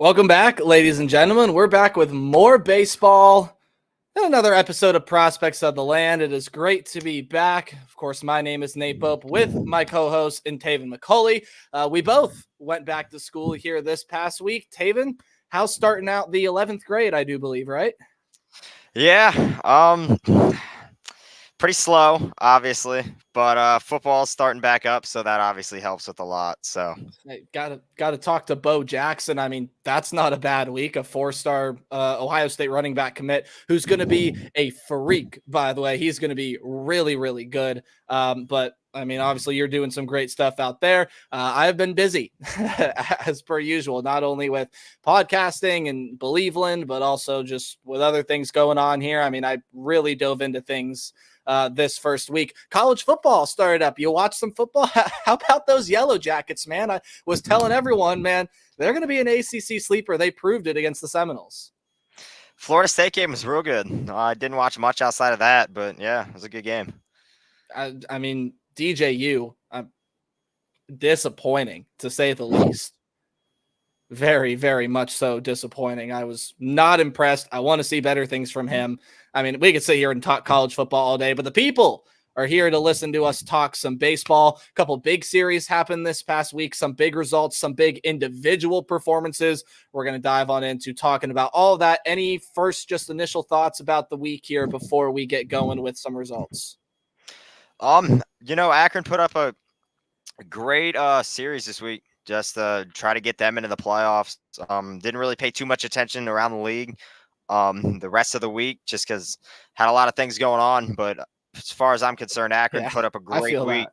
Welcome back, ladies and gentlemen. We're back with more baseball and another episode of Prospects of the Land. It is great to be back. Of course, my name is Nate Pope with my co-host in Tavin McCauley. We both went back to school here this past week. Tavin, how's starting out the 11th grade, I do believe, right? Yeah, pretty slow, obviously, but football's starting back up, so that obviously helps with a lot. So Hey, gotta talk to Bo Jackson. I mean, that's not a bad week. A four-star Ohio State running back commit who's going to be a freak. By the way, he's going to be really, really good. But I mean, obviously, you're doing some great stuff out there. I've been busy as per usual, not only with podcasting and Believeland, but also just with other things going on here. I mean, I really dove into things this first week. College football started up. You watch some football? How about those Yellow Jackets, man? I was telling everyone, man, they're going to be an ACC sleeper. They proved it against the Seminoles. Florida State game was real good. I didn't watch much outside of that, but yeah, it was a good game. I mean, DJU, disappointing to say the least. Very, very much so disappointing. I was not impressed. I want to see better things from him. I mean, we could sit here and talk college football all day, but the people are here to listen to us talk some baseball. A couple big series happened this past week, some big results, some big individual performances. We're going to dive on into talking about all of that. Any first just initial thoughts about the week here before we get going with some results? Akron put up a great series this week. Just try to get them into the playoffs. Didn't really pay too much attention around the league the rest of the week just because had a lot of things going on. But as far as I'm concerned, Akron put up a great week.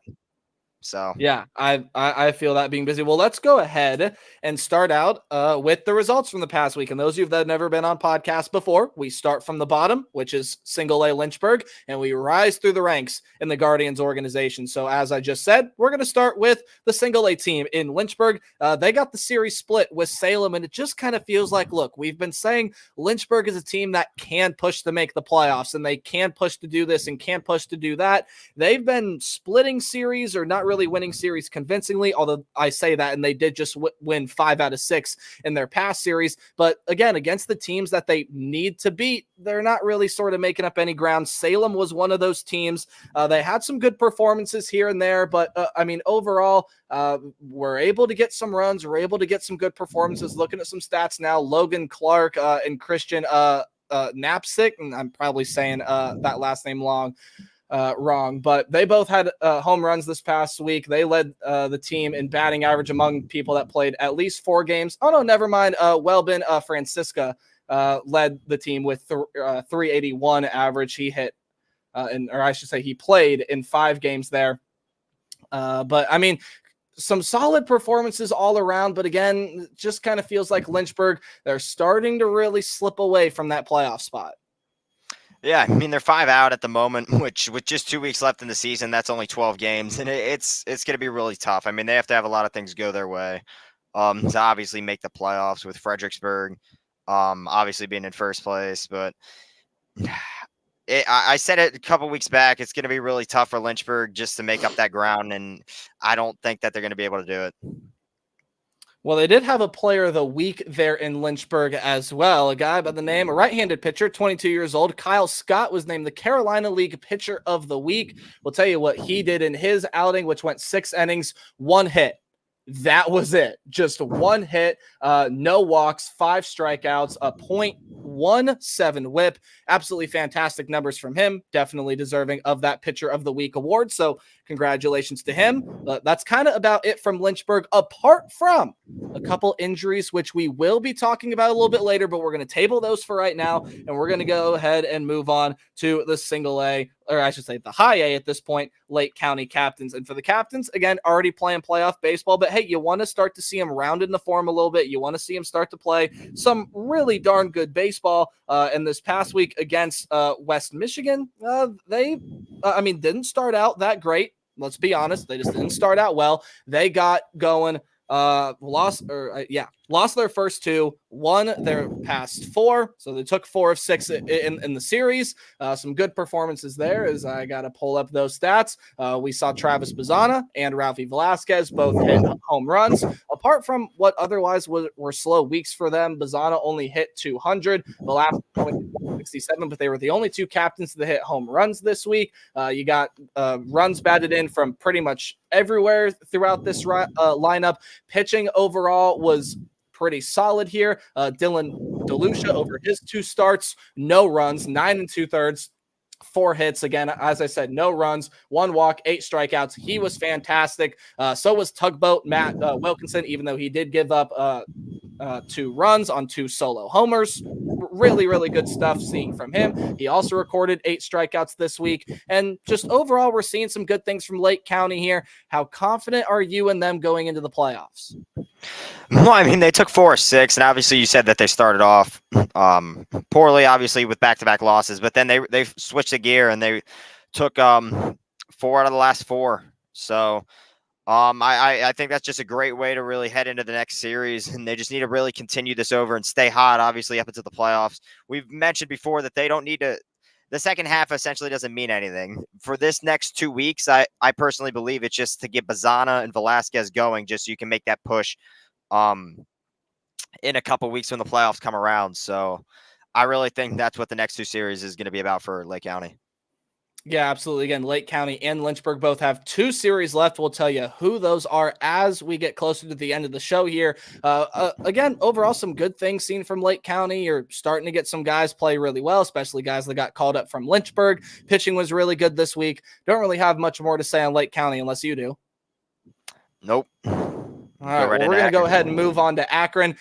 So yeah, I feel that being busy. Well, let's go ahead and start out with the results from the past week. And those of you that have never been on podcast before, we start from the bottom, which is single A Lynchburg, and we rise through the ranks in the Guardians organization. So as I just said, we're going to start with the single A team in Lynchburg. They got the series split with Salem, and it just kind of feels like, look, we've been saying Lynchburg is a team that can push to make the playoffs, and they can push to do this and can push to do that. They've been splitting series or not really winning series convincingly, although I say that, and they did just win 5 out of 6 in their past series. But again, against the teams that they need to beat, they're not really sort of making up any ground. Salem was one of those teams. They had some good performances here and there, but I mean, overall, we're able to get some runs. We're able to get some good performances. Looking at some stats now, Logan Clark and Christian Knapsick, and I'm probably saying that last name wrong, but they both had home runs this past week. They led the team in batting average among people that played at least 4 games. Oh, no, never mind. Welbin Francisca led the team with 381 average. He hit, or I should say he played in 5 games there. But, I mean, some solid performances all around. But, again, just kind of feels like Lynchburg, they're starting to really slip away from that playoff spot. Yeah, I mean, they're 5 out at the moment, which with just 2 weeks left in the season, that's only 12 games, and it's going to be really tough. I mean, they have to have a lot of things go their way to obviously make the playoffs with Fredericksburg, obviously being in first place. But I said it a couple weeks back, it's going to be really tough for Lynchburg just to make up that ground, and I don't think that they're going to be able to do it. Well, they did have a player of the week there in Lynchburg as well. A guy by the name, a right-handed pitcher, 22 years old. Kyle Scott was named the Carolina League Pitcher of the Week. We'll tell you what he did in his outing, which went 6 innings, 1 hit. That was it. Just 1 hit, no walks, 5 strikeouts, a .17 whip. Absolutely fantastic numbers from him. Definitely deserving of that Pitcher of the Week award. So congratulations to him. That's kind of about it from Lynchburg, apart from a couple injuries, which we will be talking about a little bit later, but we're going to table those for right now, and we're going to go ahead and move on to the single A, or I should say the high A at this point, Lake County Captains. And for the Captains, again, already playing playoff baseball, but hey, you want to start to see them rounded in the form a little bit. You want to see them start to play some really darn good baseball. And this past week against West Michigan, they didn't start out that great. Let's be honest. They just didn't start out well. They got going, lost their first two, won their past four. So they took 4 of 6 in the series. Some good performances there as I got to pull up those stats. We saw Travis Bazzana and Ralphie Velasquez both hit home runs. Apart from what otherwise were slow weeks for them, Bazzana only hit 200. Velasquez only hit 167, but they were the only two captains that hit home runs this week. You got runs batted in from pretty much everywhere throughout this lineup. Pitching overall was pretty solid here. Dylan DeLucia over his 2 starts, no runs, 9 2/3, 4 hits. Again, as I said, no runs, 1 walk, 8 strikeouts. He was fantastic. So was Tugboat Matt Wilkinson, even though he did give up 2 runs on 2 solo homers. Really, really good stuff seeing from him. He also recorded 8 strikeouts this week. And just overall, we're seeing some good things from Lake County here. How confident are you in them going into the playoffs? Well, I mean, they took 4 of 6, and obviously you said that they started off poorly, obviously, with back-to-back losses. But then they switched the gear, and they took 4 out of the last 4. So I think that's just a great way to really head into the next series, and they just need to really continue this over and stay hot, obviously, up into the playoffs. We've mentioned before that they don't need to – the second half essentially doesn't mean anything. For this next 2 weeks, I personally believe it's just to get Bazzana and Velasquez going just so you can make that push in a couple weeks when the playoffs come around. So I really think that's what the next 2 series is going to be about for Lake County. Yeah, absolutely. Again, Lake County and Lynchburg both have 2 series left. We'll tell you who those are as we get closer to the end of the show here. Again, overall, some good things seen from Lake County. You're starting to get some guys play really well, especially guys that got called up from Lynchburg. Pitching was really good this week. Don't really have much more to say on Lake County unless you do. Nope. All right, well, we're going to go ahead and move on to Akron.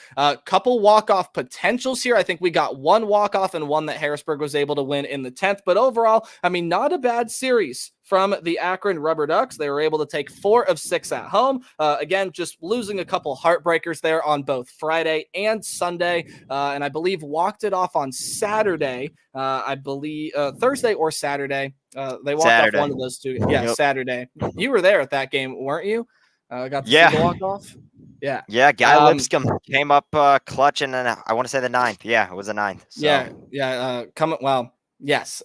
Couple walk-off potentials here. I think we got 1 walk-off and 1 that Harrisburg was able to win in the 10th. But overall, I mean, not a bad series from the Akron Rubber Ducks. They were able to take 4 of 6 at home. Again, just losing a couple heartbreakers there on both Friday and Sunday. And I believe walked it off on Saturday. I believe Thursday or Saturday. They walked Saturday. off one of those 2. Yeah, yep. Saturday. You were there at that game, weren't you? Got to see the walk-off? Yeah. Yeah, Guy Lipscomb came up clutch, and then I want to say the 9th. Yeah, it was the 9th. So. Yeah. Well, yes.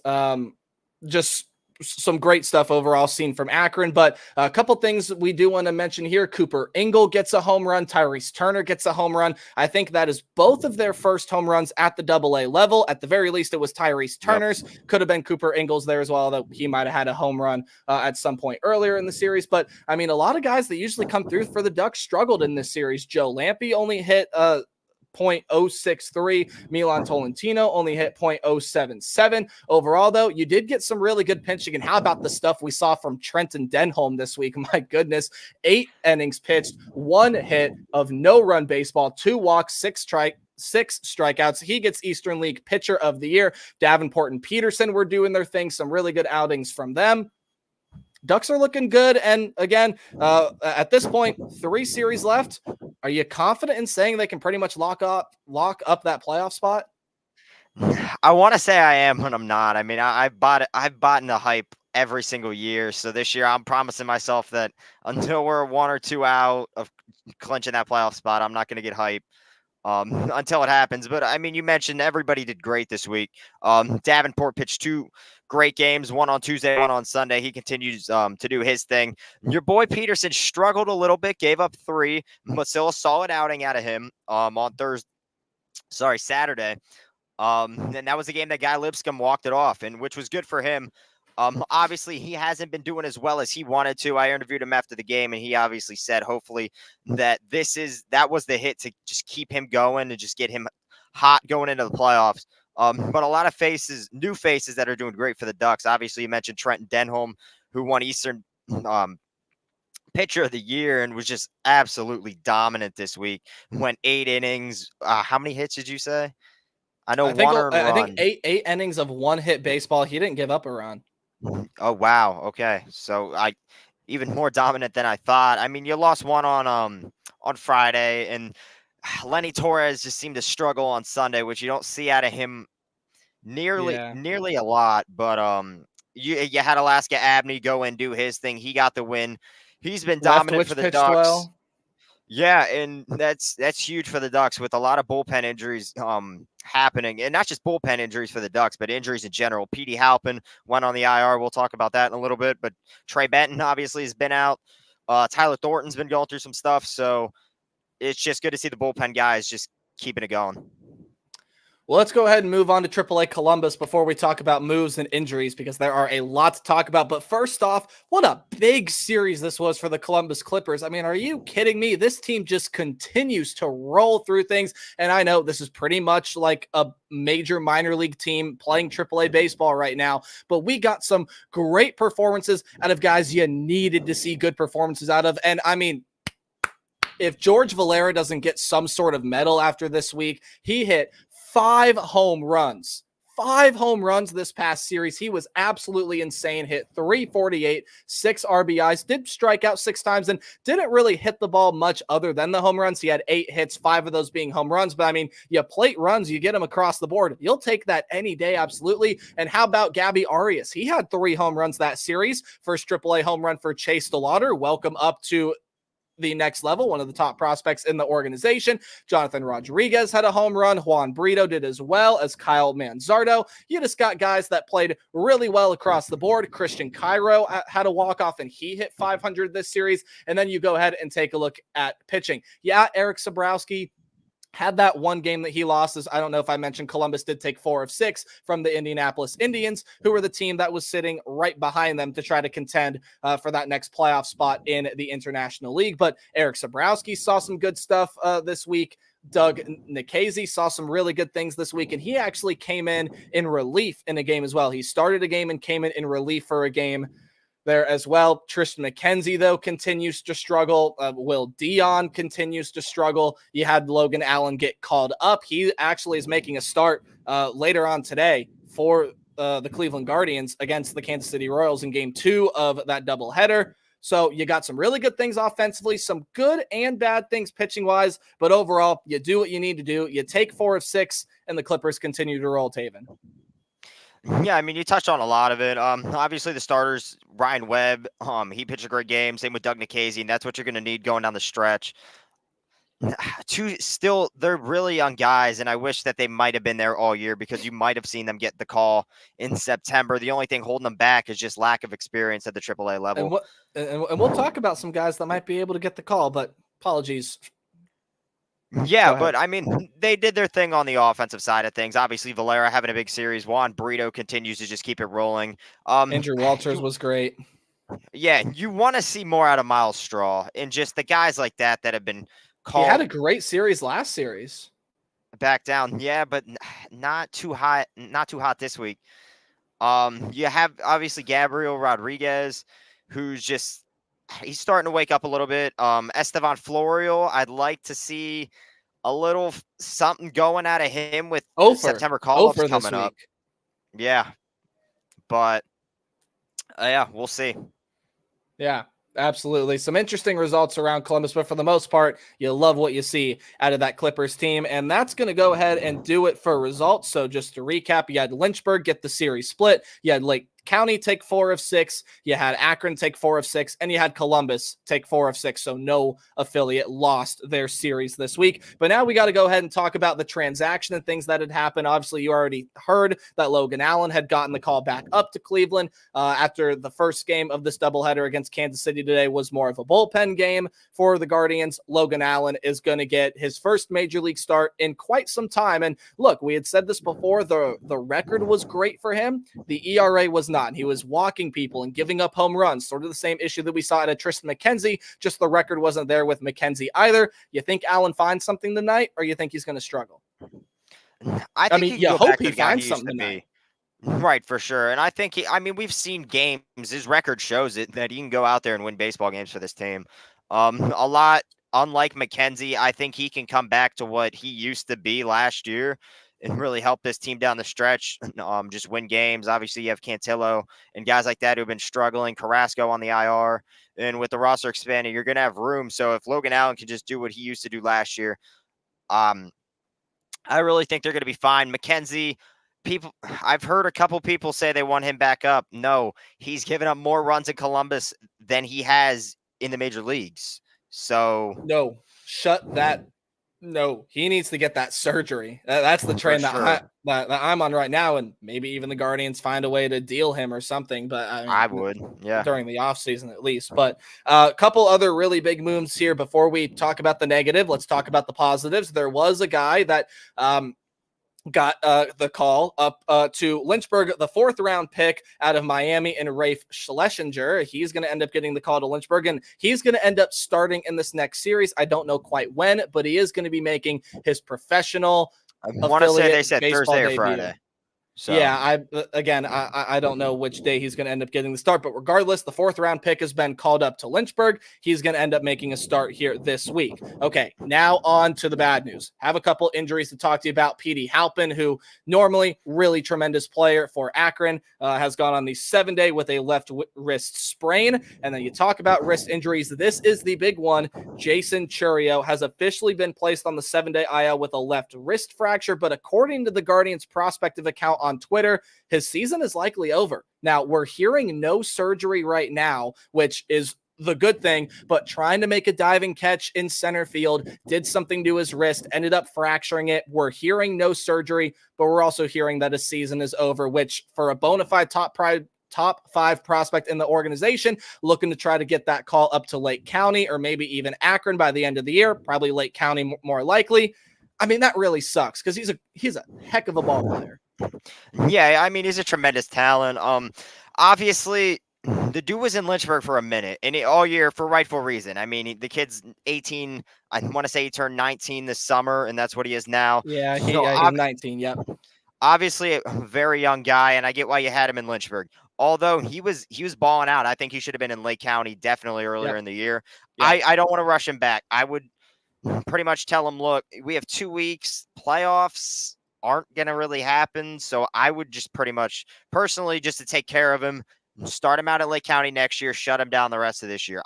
Just some great stuff overall seen from Akron, but a couple things we do want to mention here. Cooper Engel gets a home run. Tyrese Turner gets a home run. I think that is both of their first home runs at the AA level. At the very least, it was Tyrese Turner's. Yep. Could have been Cooper Engel's there as well, though he might have had a home run at some point earlier in the series. But, I mean, a lot of guys that usually come through for the Ducks struggled in this series. Joe Lampe only hit .063. Milan Tolentino only hit .077. Overall, though, you did get some really good pitching. And how about the stuff we saw from Trenton Denholm this week? My goodness, 8 innings pitched, 1 hit of no-run baseball, 2 walks, 6 strikeouts. He gets Eastern League Pitcher of the Year. Davenport and Peterson were doing their thing. Some really good outings from them. Ducks are looking good. And again, at this point, 3 series left. Are you confident in saying they can pretty much lock up that playoff spot? I want to say I am, but I'm not. I mean, I've bought in the hype every single year. So this year I'm promising myself that until we're 1 or 2 out of clinching that playoff spot, I'm not going to get hype until it happens. But I mean, you mentioned everybody did great this week. Davenport pitched 2 great games, 1 on Tuesday, 1 on Sunday. He continues to do his thing. Your boy Peterson struggled a little bit, gave up 3, but still a solid outing out of him on Saturday. And that was a game that Guy Lipscomb walked it off, and which was good for him. Obviously, he hasn't been doing as well as he wanted to. I interviewed him after the game, and he obviously said, hopefully, that was the hit to just keep him going and just get him hot going into the playoffs. But a lot of new faces that are doing great for the Ducks. Obviously, you mentioned Trenton Denholm, who won Eastern Pitcher of the Year and was just absolutely dominant this week. Went 8 innings. How many hits did you say? I know I think eight innings of 1-hit baseball. He didn't give up a run. Oh, wow. Okay. So even more dominant than I thought. I mean, you lost 1 on Friday, and Lenny Torres just seemed to struggle on Sunday, which you don't see out of him nearly a lot. But you had Alaska Abney go and do his thing. He got the win. He's been dominant for the Ducks. Well. Yeah, and that's huge for the Ducks with a lot of bullpen injuries happening, and not just bullpen injuries for the Ducks, but injuries in general. Petey Halpin went on the IR. We'll talk about that in a little bit, but Trey Benton obviously has been out. Tyler Thornton's been going through some stuff, so it's just good to see the bullpen guys just keeping it going. Well, let's go ahead and move on to AAA Columbus before we talk about moves and injuries because there are a lot to talk about. But first off, what a big series this was for the Columbus Clippers. I mean, are you kidding me? This team just continues to roll through things. And I know this is pretty much like a major minor league team playing AAA baseball right now, but we got some great performances out of guys you needed to see good performances out of. And I mean, if George Valera doesn't get some sort of medal after this week, he hit 5 home runs. 5 home runs this past series. He was absolutely insane. Hit 348, 6 RBIs, did strike out 6 times, and didn't really hit the ball much other than the home runs. He had 8 hits, 5 of those being home runs. But I mean, you plate runs, you get them across the board. You'll take that any day, absolutely. And how about Gabby Arias? He had 3 home runs that series. First AAA home run for Chase DeLauder. Welcome up to the next level, one of the top prospects in the organization. Jonathan Rodriguez had a home run. Juan Brito did as well as Kyle Manzardo. You just got guys that played really well across the board. Christian Cairo had a walk-off and he hit 500 this series. And then you go ahead and take a look at pitching. Yeah, Eric Sabrowski had that one game that he lost. As I don't know if I mentioned, Columbus did take 4 of 6 from the Indianapolis Indians, who were the team that was sitting right behind them to try to contend for that next playoff spot in the International League. But Eric Sabrowski saw some good stuff this week. Doug Nikhazy saw some really good things this week, and he actually came in relief in a game as well. He started a game and came in relief for a game there as well. Tristan McKenzie, though, continues to struggle. Will Dion continues to struggle. You had Logan Allen get called up. He actually is making a start later on today for the Cleveland Guardians against the Kansas City Royals in game 2 of that doubleheader. So you got some really good things offensively, some good and bad things pitching-wise, but overall, you do what you need to do. You take 4 of 6, and the Clippers continue to roll, Tavin. Yeah, I mean, you touched on a lot of it. Obviously the starters, Ryan Webb, he pitched a great game. Same with Doug Nikhazy, and that's what you're going to need going down the stretch. They're really young guys, and I wish that they might have been there all year because you might have seen them get the call in September. The only thing holding them back is just lack of experience at the AAA level. And we'll talk about some guys that might be able to get the call, but apologies. Yeah, but I mean, they did their thing on the offensive side of things. Obviously, Valera having a big series. Juan Brito continues to just keep it rolling. Andrew Walters was great. Yeah, you want to see more out of Miles Straw and just the guys like that have been called. He had a great series last series. Back down, yeah, but not too hot. Not too hot this week. You have obviously Gabriel Rodriguez, who's he's starting to wake up a little bit. Estevan Florial, I'd like to see a little something going out of him with September call-ups coming up. Yeah, but yeah, we'll see. Yeah, absolutely. Some interesting results around Columbus, but for the most part, you love what you see out of that Clippers team. And that's going to go ahead and do it for results. So just to recap, you had Lynchburg get the series split. You had Lake County take 4 of 6. You had Akron take 4 of 6, and you had Columbus take 4 of 6. So no affiliate lost their series this week. But now we got to go ahead and talk about the transaction and things that had happened. Obviously, you already heard that Logan Allen had gotten the call back up to Cleveland after the first game of this doubleheader against Kansas City today was more of a bullpen game for the Guardians. Logan Allen is going to get his first major league start in quite some time. And look, we had said this before, the record was great for him. The ERA was not. And he was walking people and giving up home runs, sort of the same issue that we saw at Tristan McKenzie, just the record wasn't there with McKenzie either. You think Allen finds something tonight, or you think he's going to struggle? I mean, you hope he finds something tonight. Right, for sure. And I think we've seen games, his record shows it, that he can go out there and win baseball games for this team. A lot, unlike McKenzie, I think he can come back to what he used to be last year and really help this team down the stretch, just win games. Obviously, you have Cantillo and guys like that who've been struggling, Carrasco on the IR, and with the roster expanding, you're going to have room. So if Logan Allen can just do what he used to do last year, I really think they're going to be fine. McKenzie, I've heard a couple people say they want him back up. No, he's given up more runs in Columbus than he has in the major leagues. So no, shut that. No, he needs to get that surgery. That's the train that I'm on right now, and maybe even the Guardians find a way to deal him or something. But I mean, I would, yeah. during the offseason at least. But a couple other really big moves here before we talk about the negative. Let's talk about the positives. There was a guy that got the call up to Lynchburg, the 4th round pick out of Miami, and Rafe Schlesinger. He's going to end up getting the call to Lynchburg, and he's going to end up starting in this next series. I don't know quite when, but he is going to be making his professional I want to say they said baseball Thursday or debut. Friday. So. Yeah, I don't know which day he's going to end up getting the start, but regardless, the 4th round pick has been called up to Lynchburg. He's going to end up making a start here this week. Okay, now on to the bad news. Have a couple injuries to talk to you about. Petey Halpin, who normally really tremendous player for Akron, has gone on the 7-day with a left wrist sprain. And then you talk about wrist injuries. This is the big one. Jason Churio has officially been placed on the 7-day IL with a left wrist fracture, but according to the Guardians prospective account on Twitter, his season is likely over. Now, we're hearing no surgery right now, which is the good thing, but trying to make a diving catch in center field, did something to his wrist, ended up fracturing it. We're hearing no surgery, but we're also hearing that his season is over, which for a bona fide top 5 prospect in the organization, looking to try to get that call up to Lake County or maybe even Akron by the end of the year, probably Lake County more likely. I mean, that really sucks because he's a heck of a ball player. Yeah, I mean, he's a tremendous talent. Obviously, the dude was in Lynchburg for a minute and all year for rightful reason. I mean, the kid's 18. I want to say he turned 19 this summer, and that's what he is now. Yeah, he's 19. Yep. Obviously, a very young guy, and I get why you had him in Lynchburg. Although he was balling out, I think he should have been in Lake County definitely earlier in the year. Yep. I don't want to rush him back. I would pretty much tell him, look, we have 2 weeks. Playoffs aren't going to really happen. So I would just pretty much personally just to take care of him, start him out at Lake County next year, shut him down the rest of this year.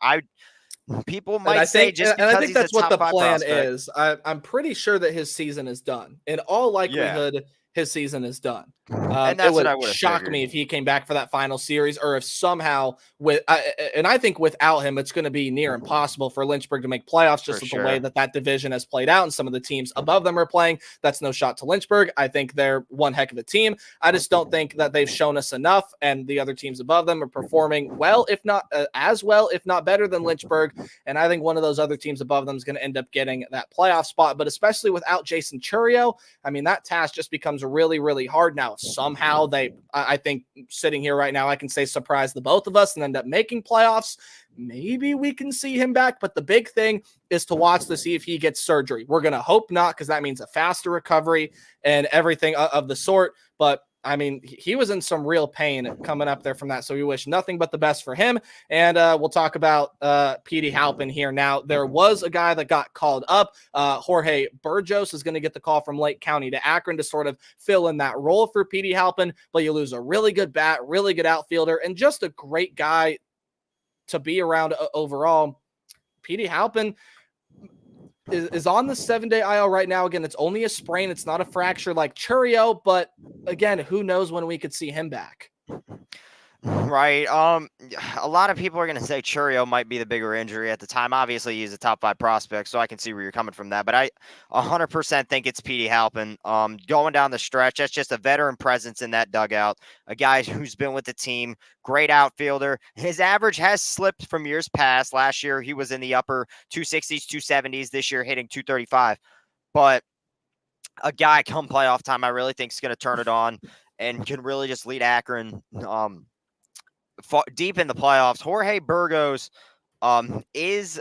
People might say just because I think that's what the plan prospect. is. I'm pretty sure that his season is done. In all likelihood, his season is done. And that's it would what I would shock me if he came back for that final series, or if somehow and I think without him, it's going to be near impossible for Lynchburg to make playoffs just with the way that division has played out and some of the teams above them are playing. That's no shot to Lynchburg. I think they're one heck of a team. I just don't think that they've shown us enough, and the other teams above them are performing well, if not as well, if not better than Lynchburg. And I think one of those other teams above them is going to end up getting that playoff spot. But especially without Jason Churio, I mean, that task just becomes really, really hard now. Somehow I think sitting here right now, I can say surprise the both of us and end up making playoffs. Maybe we can see him back, but the big thing is to watch to see if he gets surgery. We're going to hope not, because that means a faster recovery and everything of the sort. But I mean, he was in some real pain coming up there from that. So we wish nothing but the best for him. And we'll talk about Petey Halpin here. Now, there was a guy that got called up. Jorge Burgos is going to get the call from Lake County to Akron to sort of fill in that role for Petey Halpin. But you lose a really good bat, really good outfielder, and just a great guy to be around overall. Petey Halpin is on the 7-day IL right now. Again, it's only a sprain. It's not a fracture like Churio, but again, who knows when we could see him back. Right. A lot of people are going to say Churio might be the bigger injury at the time. Obviously, he's a top 5 prospect, so I can see where you're coming from that. But I 100% think it's Petey Halpin. Going down the stretch, that's just a veteran presence in that dugout. A guy who's been with the team, great outfielder. His average has slipped from years past. Last year, he was in the upper 260s, 270s. This year, hitting 235. But a guy come playoff time, I really think is going to turn it on and can really just lead Akron deep in the playoffs. Jorge Burgos he's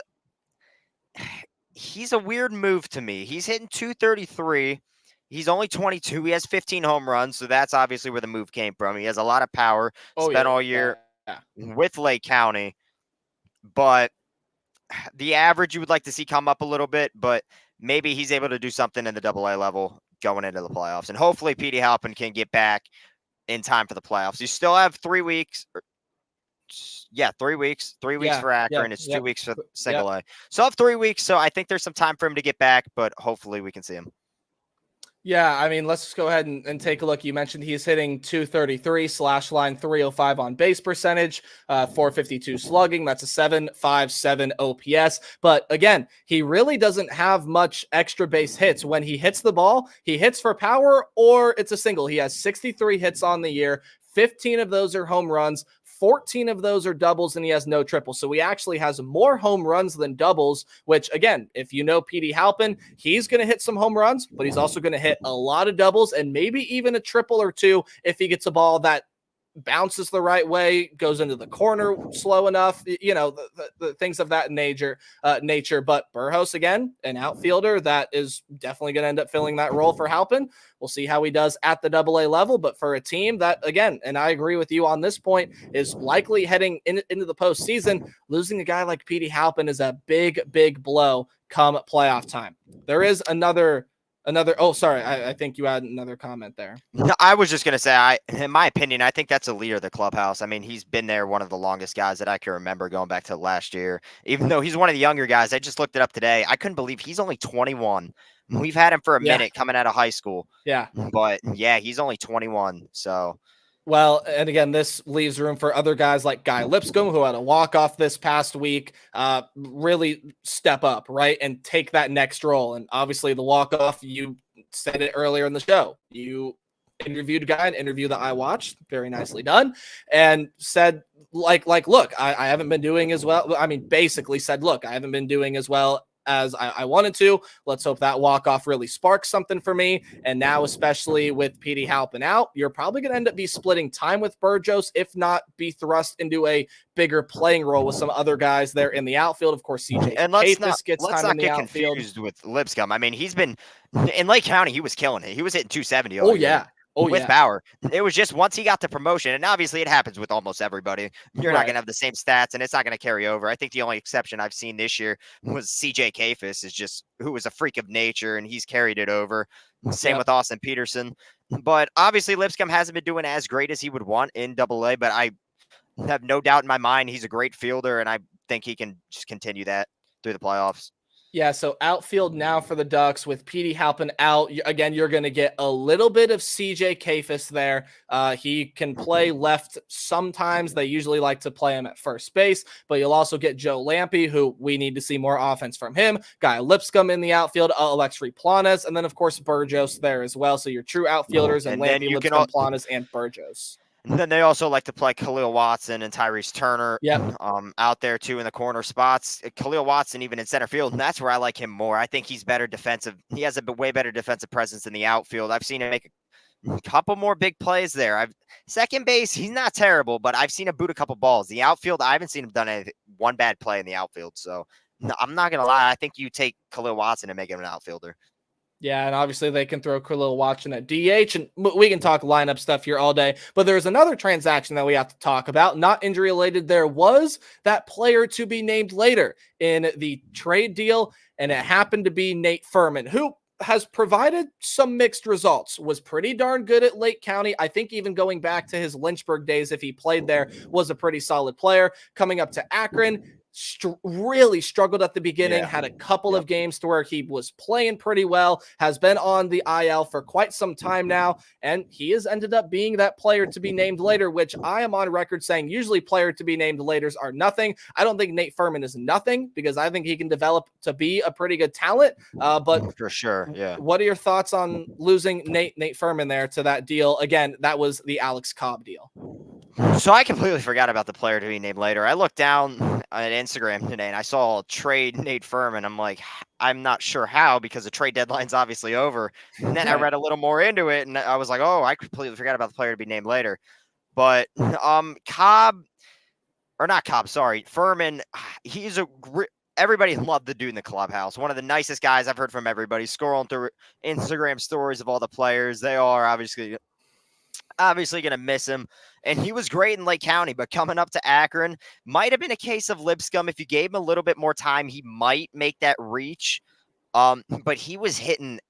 a weird move to me. He's hitting 233. He's only 22. He has 15 home runs, so that's obviously where the move came from. He has a lot of power. Spent all year with Lake County, but the average you would like to see come up a little bit, but maybe he's able to do something in the AA level going into the playoffs. And hopefully Petey Halpin can get back in time for the playoffs. You still have 3 weeks. 3 weeks. 3 weeks for Akron. It's 2 weeks for single A. So I have 3 weeks. So I think there's some time for him to get back, but hopefully we can see him. Yeah, I mean, let's just go ahead and take a look. You mentioned he's hitting 233 slash line 305 on base percentage, 452 slugging. That's a 7.57 OPS. But again, he really doesn't have much extra base hits. When he hits the ball, he hits for power or it's a single. He has 63 hits on the year. 15 of those are home runs, 14 of those are doubles, and he has no triples. So he actually has more home runs than doubles, which, again, if you know Petey Halpin, he's going to hit some home runs, but he's also going to hit a lot of doubles and maybe even a triple or two if he gets a ball that bounces the right way, goes into the corner slow enough, the things of that nature. But Burgos, again, an outfielder that is definitely going to end up filling that role for Halpin. We'll see how he does at the AA level. But for a team that, again, and I agree with you on this point, is likely heading into the postseason, losing a guy like Petey Halpin is a big, big blow come playoff time. There is another. Oh, sorry. I think you had another comment there. No, I was just gonna say, in my opinion, I think that's a leader of the clubhouse. I mean, he's been there one of the longest guys that I can remember going back to last year. Even though he's one of the younger guys, I just looked it up today. I couldn't believe he's only 21. We've had him for a minute coming out of high school. Yeah. But yeah, he's only 21. So well, and again, this leaves room for other guys like Guy Lipscomb, who had a walk-off this past week, really step up, right, and take that next role. And obviously the walk-off, you said it earlier in the show. You interviewed a guy, an interview that I watched, very nicely done, and said, look, I haven't been doing as well. I mean, basically said, look, I haven't been doing as well as I wanted to. Let's hope that walk-off really sparks something for me. And now, especially with Petey Halpin out, you're probably going to end up be splitting time with Burgos, if not be thrust into a bigger playing role with some other guys there in the outfield. Of course, CJ and let's Capus gets time in the get outfield. confused with Lipscomb. I mean, he's been in Lake County. He was killing it. He was hitting 270. Oh, yeah. With power. It was just once he got the promotion, and obviously it happens with almost everybody. You're not going to have the same stats, and it's not going to carry over. I think the only exception I've seen this year was CJ Capus, who was a freak of nature, and he's carried it over. Same with Austin Peterson. But obviously Lipscomb hasn't been doing as great as he would want in AA, but I have no doubt in my mind he's a great fielder, and I think he can just continue that through the playoffs. Yeah, so outfield now for the Ducks with Petey Halpin out. Again, you're going to get a little bit of CJ Capus there. He can play left sometimes. They usually like to play him at first base, but you'll also get Joe Lampe, who we need to see more offense from him. Guy Lipscomb in the outfield, Alexri Planes, and then, of course, Burgos there as well. So your true outfielders and Lampe, Lipscomb, Planes, and Burgos. And then they also like to play Khalil Watson and Tyrese Turner out there, too, in the corner spots. Khalil Watson, even in center field, and that's where I like him more. I think he's better defensive. He has a way better defensive presence in the outfield. I've seen him make a couple more big plays there. Second base, he's not terrible, but I've seen him boot a couple balls. The outfield, I haven't seen him done one bad play in the outfield. So I'm not going to lie. I think you take Khalil Watson and make him an outfielder. Yeah, and obviously they can throw Khalil Watson at DH, and we can talk lineup stuff here all day. But there's another transaction that we have to talk about, not injury related. There was that player to be named later in the trade deal, and it happened to be Nate Furman, who has provided some mixed results, was pretty darn good at Lake County. I think even going back to his Lynchburg days, if he played there, was a pretty solid player. Coming up to Akron, really struggled at the beginning, had a couple of games to where he was playing pretty well, has been on the IL for quite some time now, and he has ended up being that player to be named later, which I am on record saying usually player to be named laters are nothing. I don't think Nate Furman is nothing because I think he can develop to be a pretty good talent, but for sure, what are your thoughts on losing Nate Furman there to that deal? Again, that was the Alex Cobb deal. So I completely forgot about the player to be named later. I looked down at Instagram today and I saw trade Nate Furman. I'm like, I'm not sure how because the trade deadline's obviously over. And then I read a little more into it and I was like, oh, I completely forgot about the player to be named later. But Furman, he's everybody loved the dude in the clubhouse. One of the nicest guys I've heard from everybody. Scrolling through Instagram stories of all the players, they are obviously going to miss him. And he was great in Lake County, but coming up to Akron might have been a case of Lipscomb. If you gave him a little bit more time, he might make that reach. But he was hitting.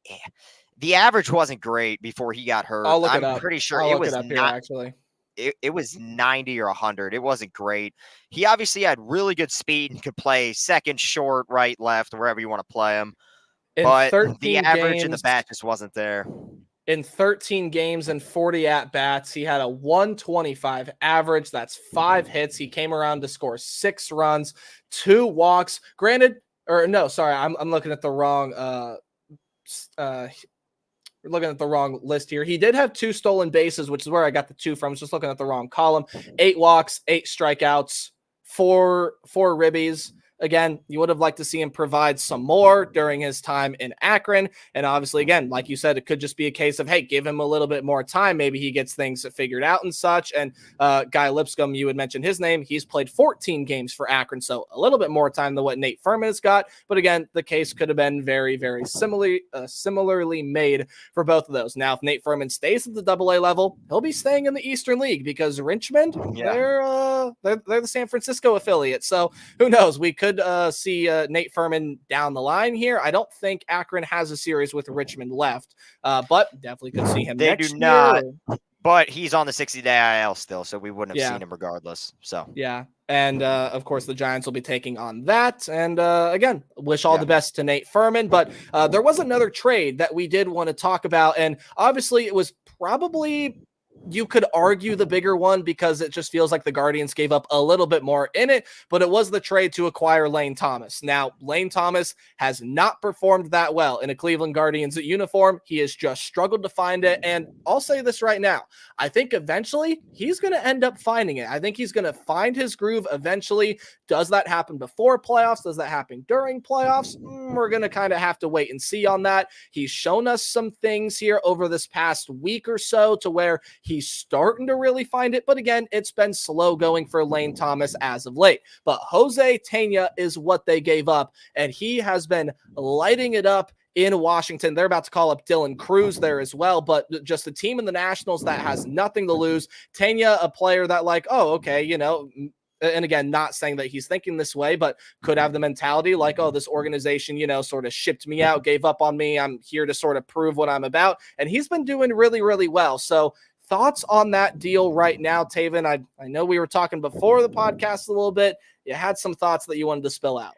The average wasn't great before he got hurt. I'm pretty sure it was not actually. It was 90 or 100. It wasn't great. He obviously had really good speed and could play second, short, right, left, wherever you want to play him. In but the 13 average in the games, bat just wasn't there. in 13 games and 40 at bats, he had a 125 average. That's 5 hits. He came around to score 6 runs, 2 walks. Granted, or no, sorry, I'm looking at the wrong we're looking at the wrong list here. He did have 2 stolen bases, which is where I got the 2 from. I was just looking at the wrong column. 8 walks, 8 strikeouts, 4 ribbies. Again, you would have liked to see him provide some more during his time in Akron. And obviously, again, like you said, it could just be a case of, hey, give him a little bit more time. Maybe he gets things figured out and such. And Guy Lipscomb, you had mentioned his name. He's played 14 games for Akron, so a little bit more time than what Nate Furman has got. But again, the case could have been very, very similarly made for both of those. Now, if Nate Furman stays at the AA level, he'll be staying in the Eastern League because Richmond, they're the San Francisco affiliate. So who knows? We could see Nate Furman down the line here. I don't think Akron has a series with Richmond left, but definitely could see him next do not, year. But he's on the 60-day IL still, so we wouldn't have seen him regardless. So yeah. And of course, the Giants will be taking on that. And again, wish all the best to Nate Furman. But there was another trade that we did want to talk about. And obviously, it was probably, you could argue, the bigger one because it just feels like the Guardians gave up a little bit more in it, but it was the trade to acquire Lane Thomas. Now, Lane Thomas has not performed that well in a Cleveland Guardians uniform. He has just struggled to find it. And I'll say this right now. I think eventually he's going to end up finding it. I think he's going to find his groove eventually. Does that happen before playoffs? Does that happen during playoffs? We're going to kind of have to wait and see on that. He's shown us some things here over this past week or so to where he's starting to really find it. But again, it's been slow going for Lane Thomas as of late. But Jose Tena is what they gave up, and he has been lighting it up in Washington. They're about to call up Dylan Cruz there as well, but just a team in the Nationals that has nothing to lose. Tena, a player that like, oh, okay, you know, and again, not saying that he's thinking this way, but could have the mentality like, oh, this organization, you know, sort of shipped me out, gave up on me. I'm here to sort of prove what I'm about. And he's been doing really, really well. So thoughts on that deal right now, Tavin? I know we were talking before the podcast a little bit. You had some thoughts that you wanted to spill out.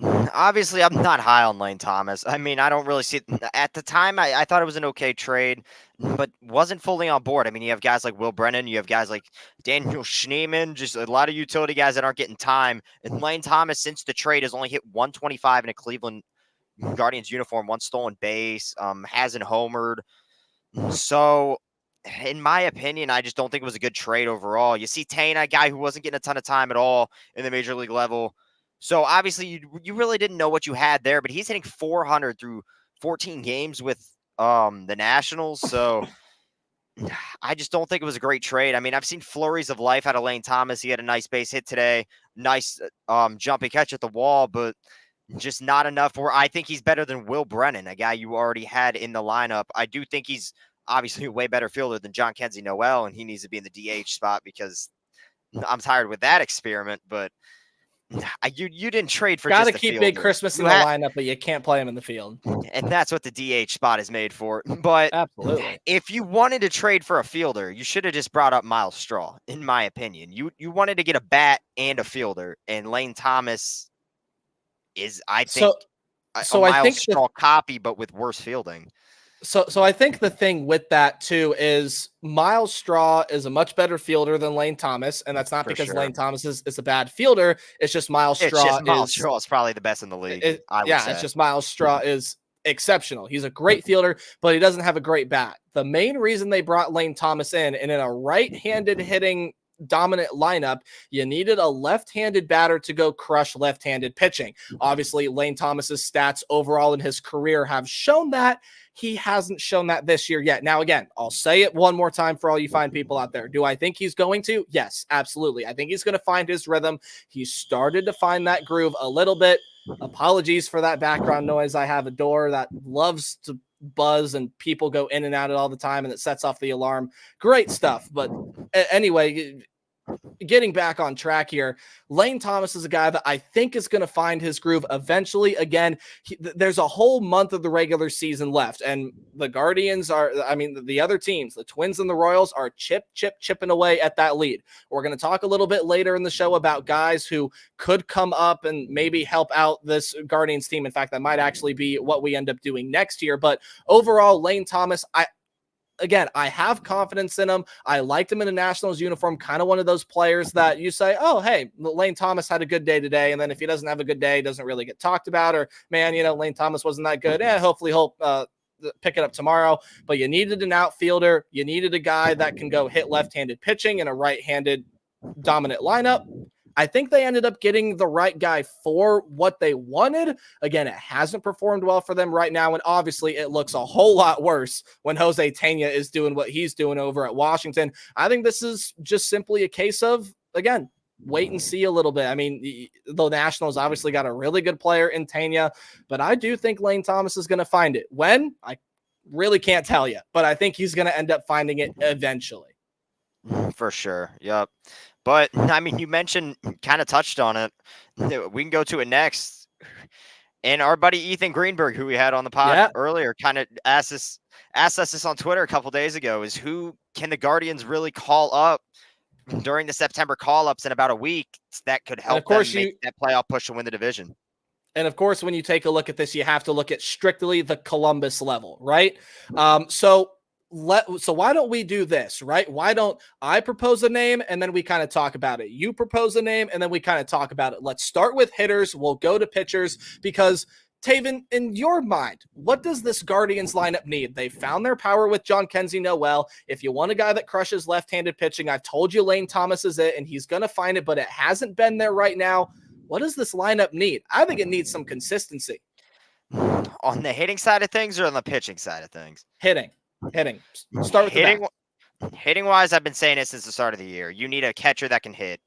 Obviously, I'm not high on Lane Thomas. I mean, I don't really see it. At the time, I thought it was an okay trade, but wasn't fully on board. I mean, you have guys like Will Brennan, you have guys like Daniel Schneemann, just a lot of utility guys that aren't getting time. And Lane Thomas, since the trade, has only hit 125 in a Cleveland Guardians uniform, 1 stolen base, hasn't homered. So, in my opinion, I just don't think it was a good trade overall. You see Tane, a guy who wasn't getting a ton of time at all in the major league level. So obviously you really didn't know what you had there, but he's hitting 400 through 14 games with the Nationals. So I just don't think it was a great trade. I mean, I've seen flurries of life out of Lane Thomas. He had a nice base hit today, nice jumping catch at the wall, but just not enough where I think he's better than Will Brennan, a guy you already had in the lineup. I do think he's obviously a way better fielder than John Kenzie Noel, and he needs to be in the DH spot because I'm tired with that experiment, but you didn't trade for Gotta just keep fielder. Big Christmas in the lineup, but you can't play him in the field. And that's what the DH spot is made for. But absolutely, if you wanted to trade for a fielder, you should have just brought up Miles Straw, in my opinion. You wanted to get a bat and a fielder, and Lane Thomas is, I think, a Miles Straw copy, but with worse fielding. So I think the thing with that too is Miles Straw is a much better fielder than Lane Thomas, and that's not for because Lane Thomas is a bad fielder. It's just Miles Straw. Miles Straw is probably the best in the league. It's just Miles Straw is exceptional. He's a great fielder, but he doesn't have a great bat. The main reason they brought Lane Thomas in a right-handed hitting dominant lineup, you needed a left-handed batter to go crush left-handed pitching. Obviously, Lane Thomas's stats overall in his career have shown that. He hasn't shown that this year yet. Now, again, I'll say it one more time for all you fine people out there. Do I think he's going to? Yes, absolutely. I think he's going to find his rhythm. He started to find that groove a little bit. Apologies for that background noise. I have a door that loves to buzz and people go in and out all the time, and it sets off the alarm. Great stuff. But anyway, getting back on track here, Lane Thomas is a guy that I think is going to find his groove eventually. Again, there's a whole month of the regular season left, and the Guardians are, I mean, the other teams, the Twins and the Royals, are chipping away at that lead. We're going to talk a little bit later in the show about guys who could come up and maybe help out this Guardians team. In fact, that might actually be what we end up doing next year. But overall, Lane Thomas, I have confidence in him. I liked him in a Nationals uniform, kind of one of those players that you say, oh, hey, Lane Thomas had a good day today. And then if he doesn't have a good day, he doesn't really get talked about, or, man, Lane Thomas wasn't that good. Hopefully he'll pick it up tomorrow. But you needed an outfielder. You needed a guy that can go hit left-handed pitching in a right-handed dominant lineup. I think they ended up getting the right guy for what they wanted. Again, it hasn't performed well for them right now, and obviously it looks a whole lot worse when Jose Tena is doing what he's doing over at Washington. I think this is just simply a case of, again, wait and see a little bit. I mean, the Nationals obviously got a really good player in Tena, but I do think Lane Thomas is going to find it. When? I really can't tell you, but I think he's going to end up finding it eventually. For sure. Yep. But I mean, you mentioned, kind of touched on it. We can go to it next. And our buddy Ethan Greenberg, who we had on the pod earlier, kind of asked us this on Twitter a couple days ago, is who can the Guardians really call up during the September call-ups in about a week that could help them make that playoff push to win the division? And of course, when you take a look at this, you have to look at strictly the Columbus level, right? So why don't we do this, right? Why don't I propose a name and then we kind of talk about it? You propose a name and then we kind of talk about it. Let's start with hitters. We'll go to pitchers because, Tavin, in your mind, what does this Guardians lineup need? They found their power with John Kenzie Noel. If you want a guy that crushes left-handed pitching, I've told you Lane Thomas is it, and he's going to find it, but it hasn't been there right now. What does this lineup need? I think it needs some consistency. On the hitting side of things or on the pitching side of things? Hitting. Start with hitting. Hitting wise, I've been saying it since the start of the year. You need a catcher that can hit.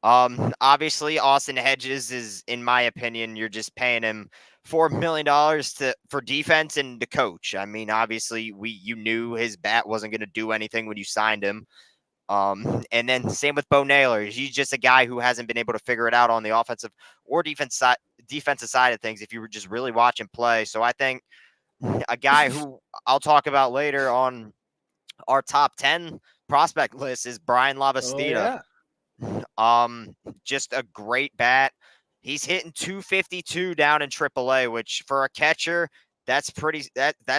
Obviously, Austin Hedges is, in my opinion, you're just paying him $4 million for defense and to coach. I mean, obviously, you knew his bat wasn't going to do anything when you signed him. And then same with Bo Naylor. He's just a guy who hasn't been able to figure it out on the offensive or defensive side of things if you were just really watching play. So I think a guy who I'll talk about later on our top 10 prospect list is Brian Lavastida. Just a great bat. He's hitting 252 down in AAA, which for a catcher, that's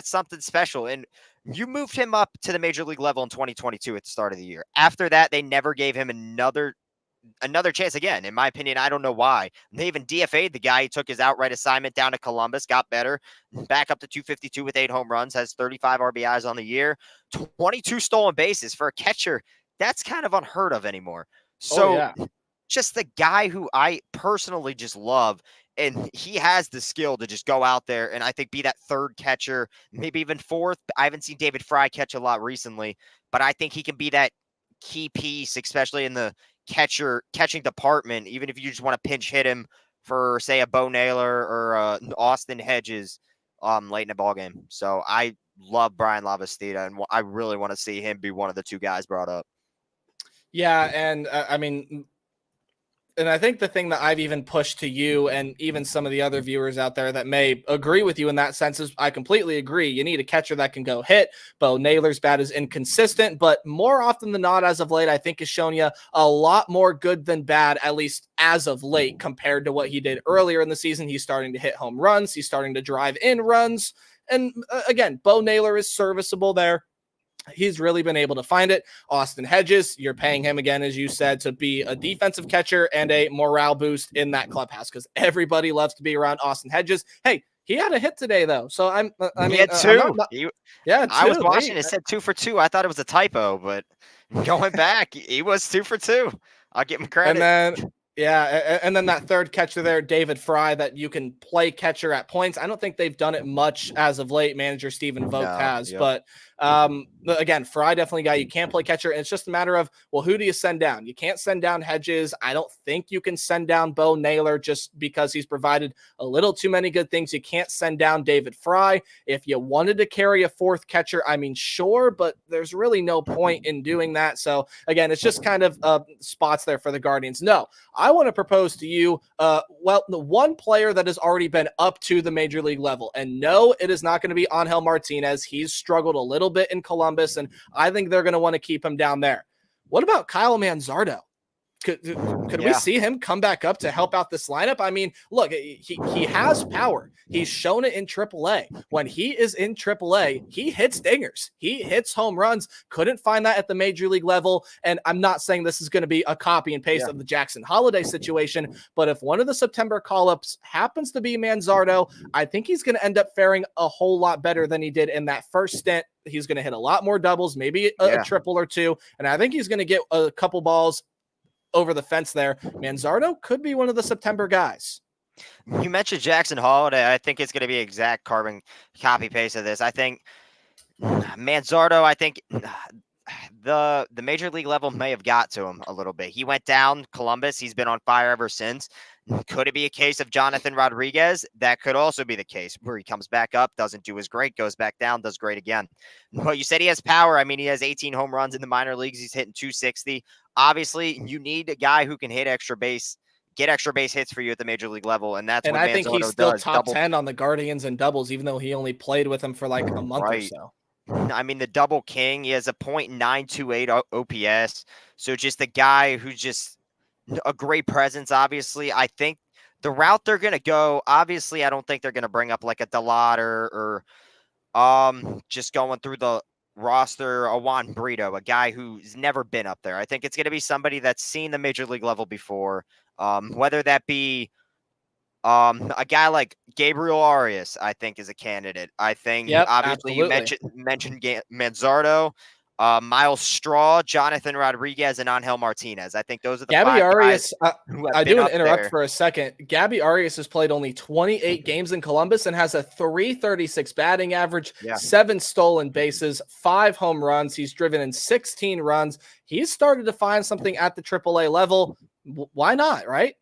something special. And you moved him up to the major league level in 2022 at the start of the year. After that, they never gave him another chance again. In my opinion, I don't know why. They even DFA'd the guy. He took his outright assignment down to Columbus, got better, back up to 252 with 8 home runs, has 35 RBIs on the year, 22 stolen bases for a catcher. That's kind of unheard of anymore. So just the guy who I personally just love, and he has the skill to just go out there and I think be that third catcher, maybe even fourth. I haven't seen David Fry catch a lot recently, but I think he can be that key piece, especially in the catching department, even if you just want to pinch hit him for, say, a Bo Naylor or Austin Hedges late in the ball game. So I love Brian Lavastida, and I really want to see him be one of the two guys brought up. Yeah, and I mean, and I think the thing that I've even pushed to you and even some of the other viewers out there that may agree with you in that sense is I completely agree. You need a catcher that can go hit. Bo Naylor's bat is inconsistent, but more often than not, as of late, I think has shown you a lot more good than bad, at least as of late, compared to what he did earlier in the season. He's starting to hit home runs. He's starting to drive in runs. And again, Bo Naylor is serviceable there. He's really been able to find it. Austin Hedges, you're paying him again, as you said, to be a defensive catcher and a morale boost in that clubhouse because everybody loves to be around Austin Hedges. Hey, he had a hit today, though. So I mean, he had 2. Two. I was watching. It said 2 for 2. I thought it was a typo, but going back, he was 2 for 2. I'll give him credit. And then, and then that third catcher there, David Fry, that you can play catcher at points. I don't think they've done it much as of late. Manager Stephen Vogt has, but Again, Fry definitely a guy you can't play catcher. And it's just a matter of, well, who do you send down? You can't send down Hedges. I don't think you can send down Bo Naylor just because he's provided a little too many good things. You can't send down David Fry. If you wanted to carry a fourth catcher, I mean, sure, but there's really no point in doing that. So again, it's just kind of spots there for the Guardians. No, I want to propose to you, the one player that has already been up to the major league level. And no, it is not going to be Angel Martinez. He's struggled a little bit in Columbus, and I think they're going to want to keep him down there. What about Kyle Manzardo? Could we see him come back up to help out this lineup? I mean, look, he has power. He's shown it in AAA. When he is in AAA, he hits dingers. He hits home runs. Couldn't find that at the major league level. And I'm not saying this is going to be a copy and paste of the Jackson Holiday situation, but if one of the September call-ups happens to be Manzardo, I think he's going to end up faring a whole lot better than he did in that first stint. He's going to hit a lot more doubles, maybe a triple or two, and I think he's going to get a couple balls over the fence there. Manzardo could be one of the September guys. You mentioned Jackson Holiday. I think it's going to be exact carbon copy paste of this. I think Manzardo, the major league level may have got to him a little bit. He went down Columbus. He's been on fire ever since. Could it be a case of Jonathan Rodriguez? That could also be the case where he comes back up, doesn't do as great, goes back down, does great again. But you said he has power. I mean, he has 18 home runs in the minor leagues. He's hitting 260. Obviously, you need a guy who can hit extra base, get extra base hits for you at the major league level, and that's what I think he's still does. top 10 on the Guardians and doubles, even though he only played with them for like a month or so. I mean, the double king, he has a .928 OPS. So just a guy who's just a great presence, obviously. I think the route they're going to go, obviously, I don't think they're going to bring up like a Delot or just going through the roster, a Juan Brito, a guy who's never been up there. I think it's going to be somebody that's seen the major league level before, whether that be a guy like Gabriel Arias, I think, is a candidate. I think obviously absolutely. you mentioned Manzardo, Miles Straw, Jonathan Rodriguez, and Angel Martinez. I think those are the Gabby five Arias. guys I do want to interrupt for a second. Gabby Arias has played only 28 games in Columbus and has a .336 batting average, 7 stolen bases, 5 home runs. He's driven in 16 runs. He's started to find something at the AAA level. Why not, right?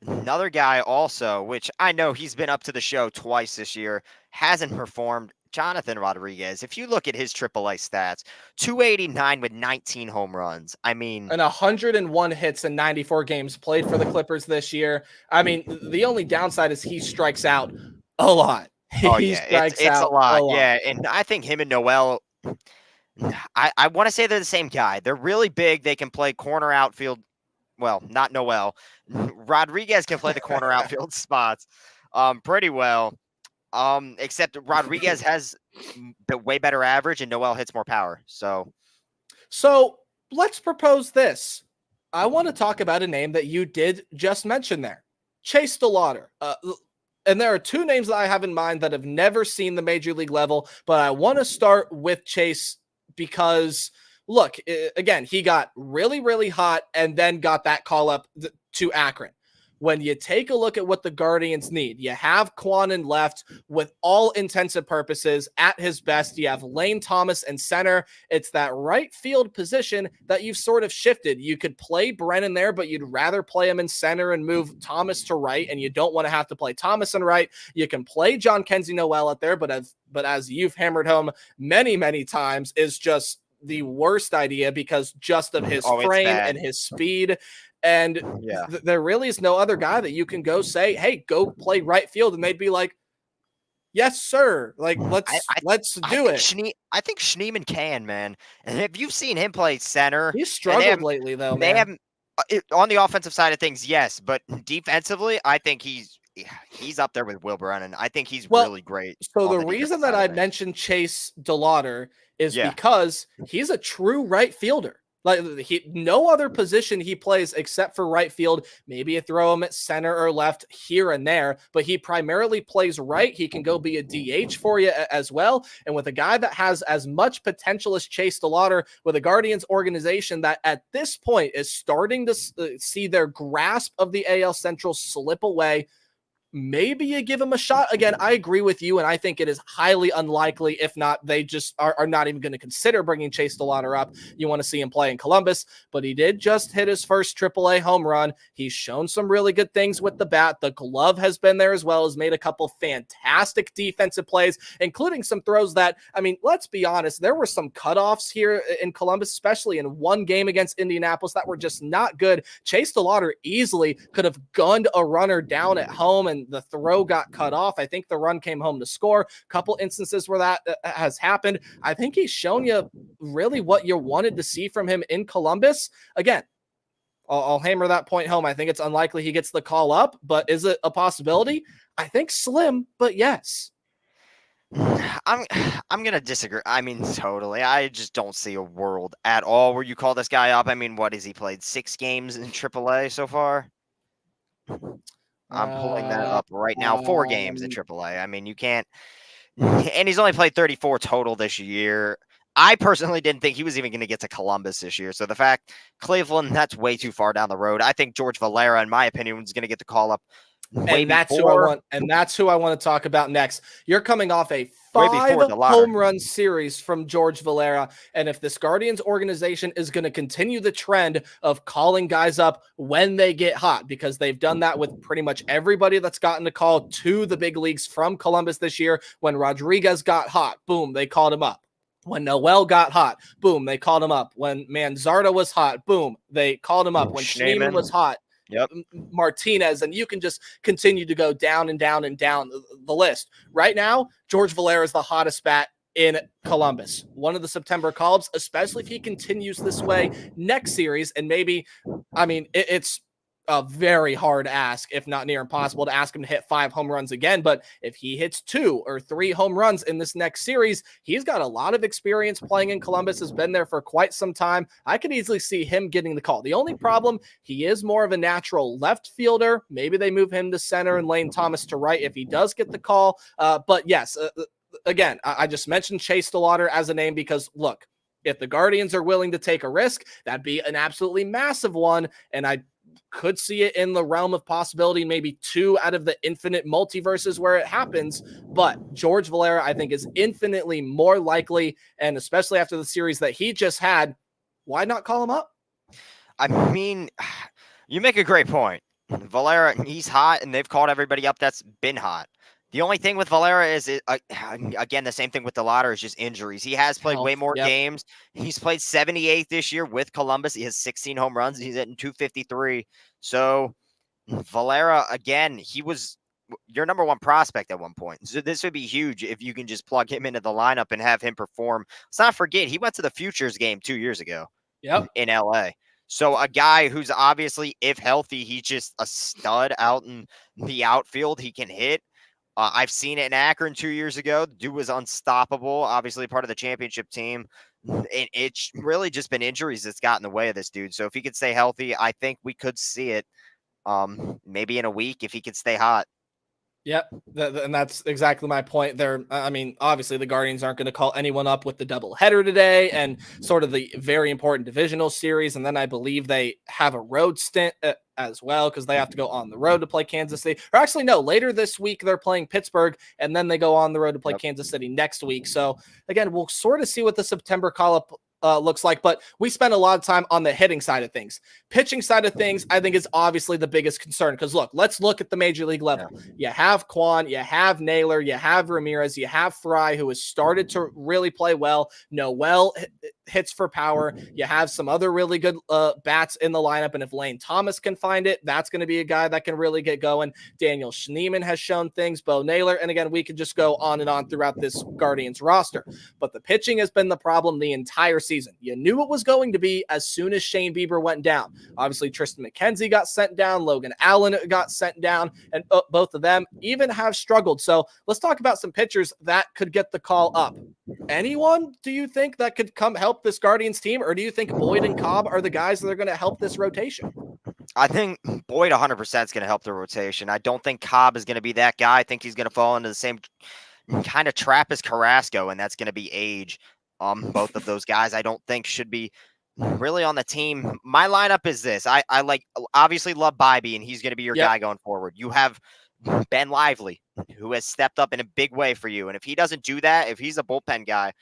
Another guy also, which I know he's been up to the show twice this year, hasn't performed, Jonathan Rodriguez. If you look at his AAA stats, 289 with 19 home runs. I mean, and 101 hits in 94 games played for the Clippers this year. I mean, the only downside is he strikes out a lot. It's a lot. Yeah, and I think him and Noel, I want to say they're the same guy. They're really big. They can play corner outfield. Well, not Noel. Rodriguez can play the corner outfield spots pretty well. Except Rodriguez has the way better average and Noel hits more power. So let's propose this. I want to talk about a name that you did just mention there, Chase DeLauder. And there are 2 names that I have in mind that have never seen the major league level, but I want to start with Chase because, look, again, he got really, really hot and then got that call up to Akron. When you take a look at what the Guardians need, you have Quan left with all intents and purposes at his best. You have Lane Thomas in center. It's that right field position that you've sort of shifted. You could play Brennan there, but you'd rather play him in center and move Thomas to right, and you don't want to have to play Thomas in right. You can play John Kenzie Noel out there, but as you've hammered home many, many times, is just the worst idea because just of his frame and his speed. And there really is no other guy that you can go say, hey, go play right field. And they'd be like, yes, sir. Like, let's do it. I think Schneeman can, man. And if you've seen him play center, he's struggled lately, though. They haven't on the offensive side of things, yes, but defensively, I think he's up there with Will Brennan. I think he's really great. So the reason that I mentioned Chase DeLauder is because he's a true right fielder. Like no other position he plays except for right field. Maybe you throw him at center or left here and there, but he primarily plays right. He can go be a DH for you as well. And with a guy that has as much potential as Chase DeLauder, with a Guardians organization that at this point is starting to see their grasp of the AL Central slip away, maybe you give him a shot. Again, I agree with you, and I think it is highly unlikely, if not, they just are not even going to consider bringing Chase DeLauter up. You want to see him play in Columbus, but he did just hit his first AAA home run. He's shown some really good things with the bat. The glove has been there as well, has made a couple fantastic defensive plays, including some throws that, I mean, let's be honest, there were some cutoffs here in Columbus, especially in one game against Indianapolis, that were just not good. Chase DeLauter easily could have gunned a runner down at home, and the throw got cut off. I think the run came home to score. Couple instances where that has happened. I think he's shown you really what you wanted to see from him in Columbus. Again, I'll hammer that point home. I think it's unlikely he gets the call up, but is it a possibility? I think slim, but yes. I'm gonna disagree. I mean, totally. I just don't see a world at all where you call this guy up. I mean, what has he played? 6 games in AAA so far? I'm pulling that up right now. 4 games in AAA. I mean, you can't. And he's only played 34 total this year. I personally didn't think he was even going to get to Columbus this year. So the fact Cleveland, that's way too far down the road. I think George Valera, in my opinion, is going to get the call up. And that's who I want to talk about next. You're coming off a 5 home run series from George Valera. And if this Guardians organization is going to continue the trend of calling guys up when they get hot, because they've done that with pretty much everybody that's gotten a call to the big leagues from Columbus this year. When Rodriguez got hot, boom, they called him up. When Noel got hot, boom, they called him up. When Manzardo was hot, boom, they called him up. When Schneemann was hot, Martinez, and you can just continue to go down and down and down the list. Right now, George Valera is the hottest bat in Columbus. One of the September call-ups, especially if he continues this way next series. And maybe, I mean, it's a very hard ask, if not near impossible, to ask him to hit 5 home runs again. But if he hits 2 or 3 home runs in this next series, he's got a lot of experience playing in Columbus, has been there for quite some time. I could easily see him getting the call. The only problem, he is more of a natural left fielder. Maybe they move him to center and Lane Thomas to right if he does get the call. But yes, again, I just mentioned Chase DeLauter as a name because, look, if the Guardians are willing to take a risk, that'd be an absolutely massive one. And I could see it in the realm of possibility, maybe 2 out of the infinite multiverses where it happens. But George Valera, I think, is infinitely more likely. And especially after the series that he just had, why not call him up? I mean, you make a great point. Valera, he's hot, and they've called everybody up that's been hot. The only thing with Valera is, again, the same thing with DeLauter is just injuries. He has played way more games. He's played 78 this year with Columbus. He has 16 home runs. He's hitting 253. So Valera, again, he was your number 1 prospect at one point. So this would be huge if you can just plug him into the lineup and have him perform. Let's not forget, he went to the Futures game 2 years ago in LA. So a guy who's obviously, if healthy, he's just a stud out in the outfield. He can hit. I've seen it in Akron 2 years ago. The dude was unstoppable, obviously part of the championship team. It's really just been injuries that's gotten in the way of this dude. So if he could stay healthy, I think we could see it maybe in a week if he could stay hot. Yep, and that's exactly my point there. I mean, obviously the Guardians aren't going to call anyone up with the doubleheader today and sort of the very important divisional series. And then I believe they have a road stint as well because they have to go on the road to play Kansas City. Or actually, no, later this week they're playing Pittsburgh, and then they go on the road to play Kansas City next week. So again, we'll sort of see what the September call-up looks like, but we spent a lot of time on the hitting side of things. Pitching side of things, I think, is obviously the biggest concern because look, let's look at the major league level. You have Kwan, you have Naylor, you have Ramirez, you have Fry, who has started to really play well. Noel hits for power. You have some other really good bats in the lineup, and if Lane Thomas can find it, that's going to be a guy that can really get going. Daniel Schneemann has shown things, Bo Naylor, and again, we could just go on and on throughout this Guardians roster. But the pitching has been the problem the entire season. You knew it was going to be as soon as Shane Bieber went down. Obviously, Tristan McKenzie got sent down, Logan Allen got sent down, and both of them even have struggled. So let's talk about some pitchers that could get the call up. Anyone, do you think, that could come help this Guardians team, or do you think Boyd and Cobb are the guys that are going to help this rotation? I think Boyd 100% is going to help the rotation. I don't think Cobb is going to be that guy. I think he's going to fall into the same kind of trap as Carrasco, and that's going to be age. Both of those guys I don't think should be really on the team. My lineup is this. I like obviously love Bybee, and he's going to be your guy going forward. You have Ben Lively, who has stepped up in a big way for you. And if he doesn't do that, if he's a bullpen guy,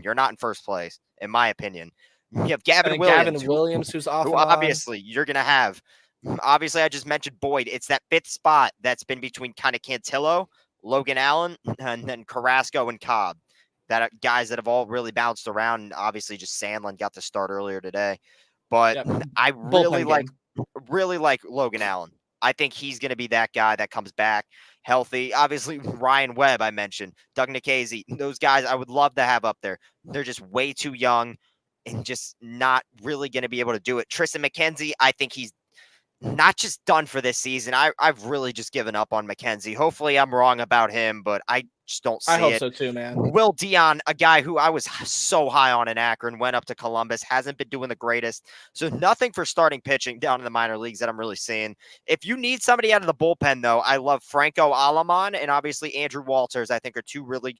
you're not in first place, in my opinion. You have And Gavin then Williams, Gavin Williams, who's off who and on. obviously you're going to have. Obviously, I just mentioned Boyd. It's that fifth spot that's been between kind of Cantillo, Logan Allen, and then Carrasco and Cobb. That are guys that have all really bounced around. And obviously, just Sandlin got to start earlier today. But Yep. I Bullpen really like Logan Allen. I think he's going to be that guy that comes back healthy. Obviously, Ryan Webb, I mentioned, Doug Nikhazy, those guys I would love to have up there. They're just way too young and just not really going to be able to do it. Tristan McKenzie, I think he's not just done for this season. I've really just given up on McKenzie. Hopefully, I'm wrong about him, but I just don't see I hope it. so too, man. Will Dion, a guy who I was so high on in Akron, went up to Columbus, hasn't been doing the greatest. So nothing for starting pitching down in the minor leagues that I'm really seeing. If you need somebody out of the bullpen, though, I love Franco Alaman and obviously Andrew Walters. I think are two really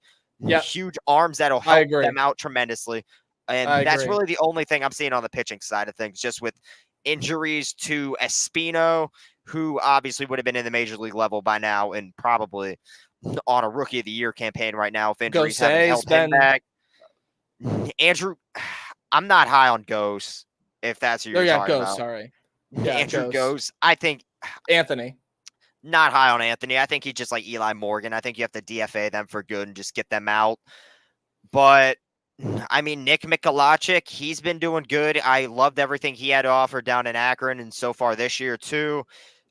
huge arms that'll help them out tremendously. And that's really the only thing I'm seeing on the pitching side of things, just with injuries to Espino, who obviously would have been in the major league level by now and probably on a rookie of the year campaign right now if injuries haven't held him back. Andrew, I'm not high on Ghost, if that's who you're talking about. Sorry. Yeah, Andrew Ghost. I think Anthony. Not high on Anthony. I think he's just like Eli Morgan. I think you have to DFA them for good and just get them out. But I mean, Nick Mikulacek, he's been doing good. I loved everything he had to offer down in Akron and so far this year too.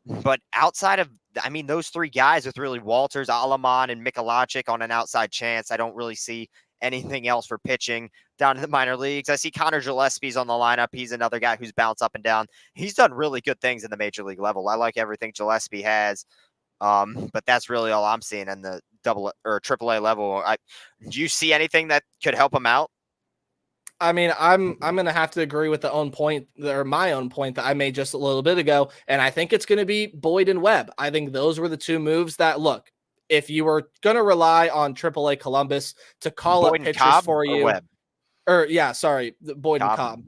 But outside of, I mean, those three guys with really Walters, Alaman, and Mikulacek on an outside chance, I don't really see anything else for pitching down in the minor leagues. I see Connor Gillespie's on the lineup. He's another guy who's bounced up and down. He's done really good things in the major league level. I like everything Gillespie has. But that's really all I'm seeing in the double or triple A level. Do you see anything that could help him out? I mean, I'm going to have to agree with my own point that I made just a little bit ago. And I think it's going to be Boyd and Webb. I think those were the two moves that, look, if you were going to rely on AAA Columbus to call up pitchers for you, Webb? Boyd and Cobb.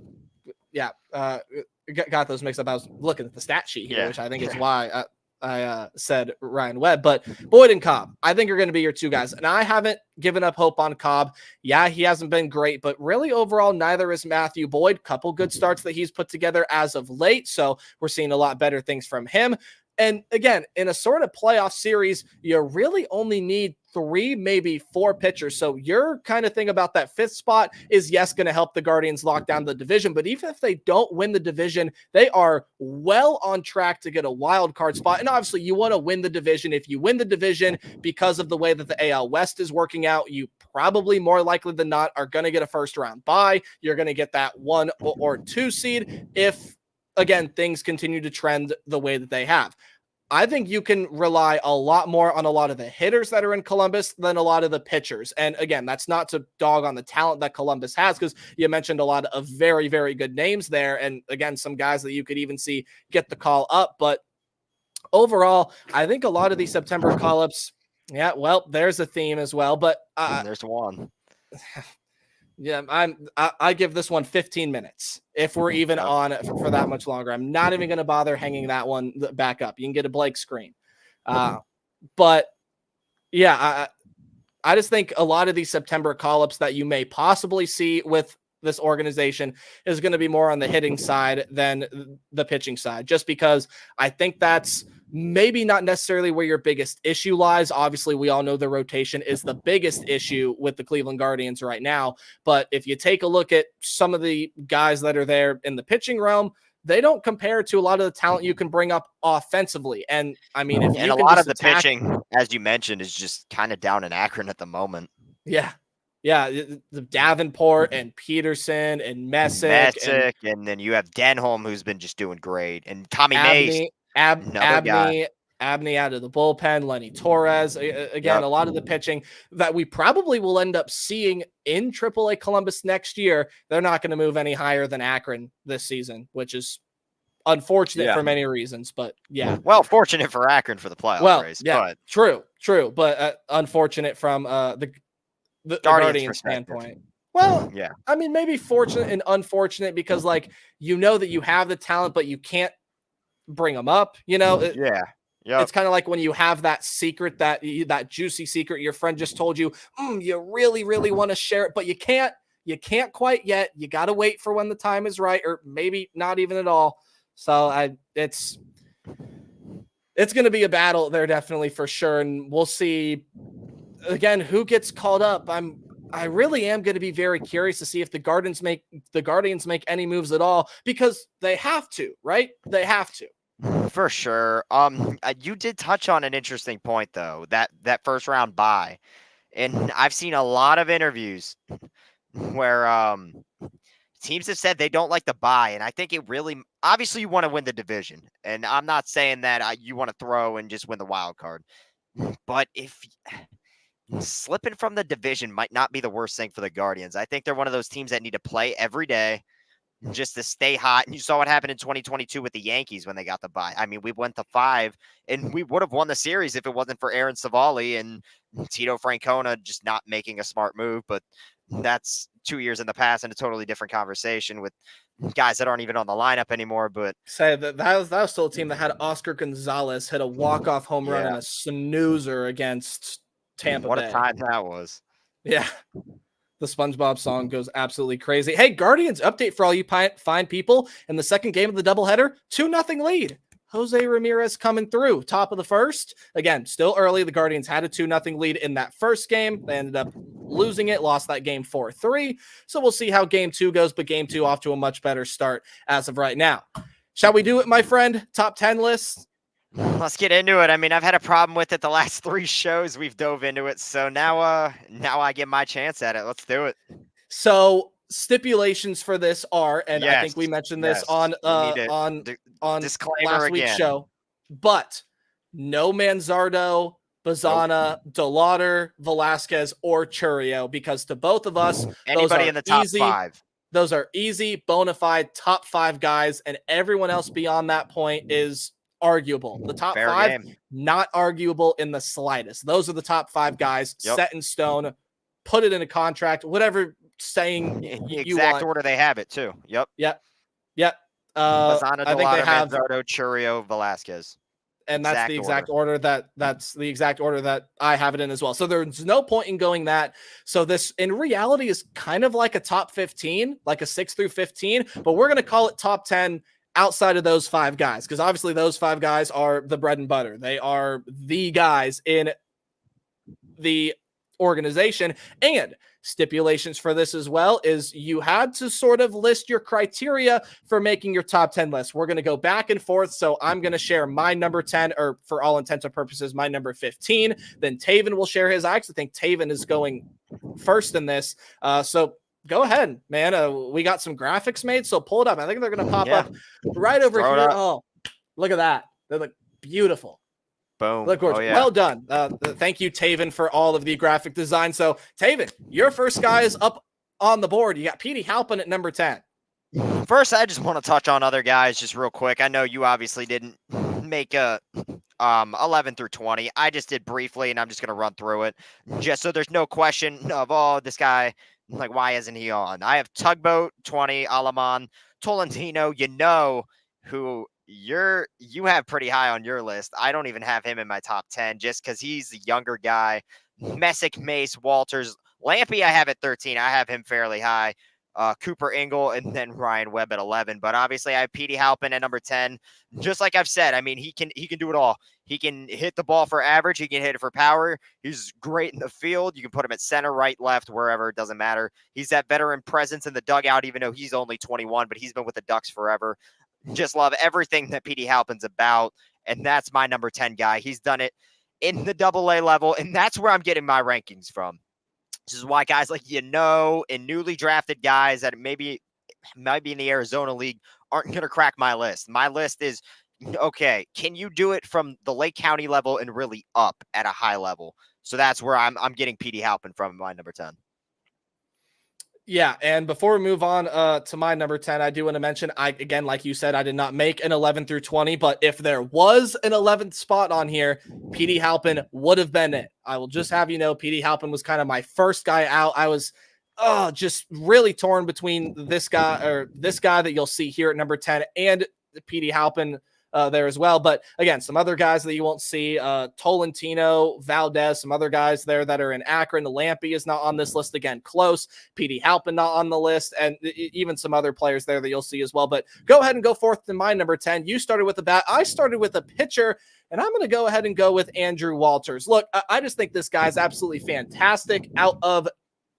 Yeah. Got those mixed up. I was looking at the stat sheet here, which I think is why I said Ryan Webb, but Boyd and Cobb, I think are going to be your two guys. And I haven't given up hope on Cobb. Yeah, he hasn't been great, but really overall, neither is Matthew Boyd. Couple good starts that he's put together as of late. So we're seeing a lot better things from him. And again, in a sort of playoff series, you really only need 3, maybe 4 pitchers. So your kind of thing about that 5th spot is, yes, going to help the Guardians lock down the division. But even if they don't win the division, they are well on track to get a wild card spot. And obviously you want to win the division. If you win the division because of the way that the AL West is working out, you probably more likely than not are going to get a first round bye. You're going to get that 1 or 2 seed if, again, things continue to trend the way that they have. I think you can rely a lot more on a lot of the hitters that are in Columbus than a lot of the pitchers. And again, that's not to dog on the talent that Columbus has, because you mentioned a lot of very, very good names there. And again, some guys that you could even see get the call up. But overall, I think a lot of these September call-ups, yeah, well, there's a theme as well. But there's one. Yeah, I give this one 15 minutes if we're even on for that much longer. I'm not even going to bother hanging that one back up. You can get a Blake screen. But yeah, I just think a lot of these September call-ups that you may possibly see with this organization is going to be more on the hitting side than the pitching side, just because I think that's maybe not necessarily where your biggest issue lies. Obviously, we all know the rotation is the biggest issue with the Cleveland Guardians right now. But if you take a look at some of the guys that are there in the pitching realm, they don't compare to a lot of the talent you can bring up offensively. And I mean, if and a lot of the pitching, as you mentioned, is just kind of down in Akron at the moment. Yeah. Yeah, the Davenport and Peterson and Messick. And then you have Denholm, who's been just doing great. And Tommy Mace. Abney out of the bullpen, Lenny Torres. Again, a lot of the pitching that we probably will end up seeing in AAA Columbus next year, they're not going to move any higher than Akron this season, which is unfortunate for many reasons. But yeah. Well, fortunate for Akron for the playoff race. Yeah, but true. But unfortunate from the Guardians standpoint. Well, yeah. I mean, maybe fortunate and unfortunate because, like, you know that you have the talent, but you can't bring them up, you know? Yep. It's kind of like when you have that secret, that juicy secret your friend just told you, you really, really want to share it, but you can't quite yet. You got to wait for when the time is right, or maybe not even at all. So it's going to be a battle there, definitely, for sure. And we'll see again who gets called up. I really am going to be very curious to see if the Guardians make any moves at all, because they have to, right? They have to. For sure. You did touch on an interesting point though, that first round bye, and I've seen a lot of interviews where teams have said they don't like the bye, and I think it really obviously you want to win the division, and I'm not saying that you want to throw and just win the wild card, but if slipping from the division might not be the worst thing for the Guardians. I think they're one of those teams that need to play every day just to stay hot. And you saw what happened in 2022 with the Yankees when they got the bye. I mean, we went to 5, and we would have won the series if it wasn't for Aaron Savali and Tito Francona just not making a smart move. But that's 2 years in the past and a totally different conversation with guys that aren't even on the lineup anymore. But say that was still a team that had Oscar Gonzalez hit a walk-off home run and a snoozer against Tampa Bay. What a time that was. Yeah. The SpongeBob song goes absolutely crazy. Hey, Guardians update for all you fine people. In the second game of the doubleheader, 2-0 lead. Jose Ramirez coming through, top of the first. Again, still early. The Guardians had a 2-0 lead in that first game. They ended up losing it, lost that game 4-3. So we'll see how game 2 goes, but game 2 off to a much better start as of right now. Shall we do it, my friend? Top 10 list? Let's get into it. I mean, I've had a problem with it the last 3 shows we've dove into it. So now I get my chance at it. Let's do it. So stipulations for this are, and I think we mentioned this on disclaimer last week's show, but no Manzardo, Bazana, DeLauder, Velasquez, or Churio, because to both of us, anybody in the top 5. Those are easy, bona fide top 5 guys, and everyone else beyond that point is arguable. The top Fair 5, game. not arguable in the slightest. Those are the top 5 guys, set in stone. Put it in a contract, whatever saying the exact order they have it too. Yep. I Bazana, think they have Manzardo, Churio, Velasquez. And that's the exact order that I have it in as well. So there's no point in going that. So this in reality is kind of like a top 15, like a 6 through 15, but we're going to call it top 10 outside of those 5 guys, because obviously those 5 guys are the bread and butter. They are the guys in the organization. And stipulations for this as well is you had to sort of list your criteria for making your top 10 list. We're going to go back and forth. So I'm going to share my number 10, or for all intents and purposes, my number 15. Then Tavin will share his. I actually think Tavin is going first in this. So go ahead, man. We got some graphics made, so pull it up. I think they're going to pop up right over here. Oh, look at that. They look beautiful. Boom. Look gorgeous. Well done. Thank you, Tavin, for all of the graphic design. So, Tavin, your first guy is up on the board. You got Petey Halpin at number 10. First, I just want to touch on other guys just real quick. I know you obviously didn't make a 11 through 20. I just did briefly, and I'm just going to run through it just so there's no question of, this guy, like, why isn't he on? I have Tugboat, 20, Alaman, Tolentino, who you have pretty high on your list. I don't even have him in my top 10 just because he's the younger guy. Messick, Mace, Walters, Lampy, I have at 13. I have him fairly high. Cooper Ingle, and then Ryan Webb at 11. But obviously I have Petey Halpin at number 10. Just like I've said, I mean, he can do it all. He can hit the ball for average. He can hit it for power. He's great in the field. You can put him at center, right, left, wherever. It doesn't matter. He's that veteran presence in the dugout, even though he's only 21, but he's been with the Ducks forever. Just love everything that Petey Halpin's about, and that's my number 10 guy. He's done it in the AA level, and that's where I'm getting my rankings from. This is why guys like and newly drafted guys that maybe might be in the Arizona League aren't going to crack my list. My list is, okay, can you do it from the Lake County level and really up at a high level? So that's where I'm getting Petey Halpin from my number 10. Yeah, and before we move on to my number 10, I do want to mention, again, like you said, I did not make an 11 through 20, but if there was an 11th spot on here, Petey Halpin would have been it. I will just have you know, Petey Halpin was kind of my first guy out. I was just really torn between this guy that you'll see here at number 10 and Petey Halpin there as well. But again, some other guys that you won't see, Tolentino, Valdez, some other guys there that are in Akron. Lampy is not on this list again. Close. Petey Halpin not on the list, and even some other players there that you'll see as well. But go ahead and go forth to my number 10. You started with the bat. I started with a pitcher, and I'm going to go ahead and go with Andrew Walters. Look, I just think this guy's absolutely fantastic out of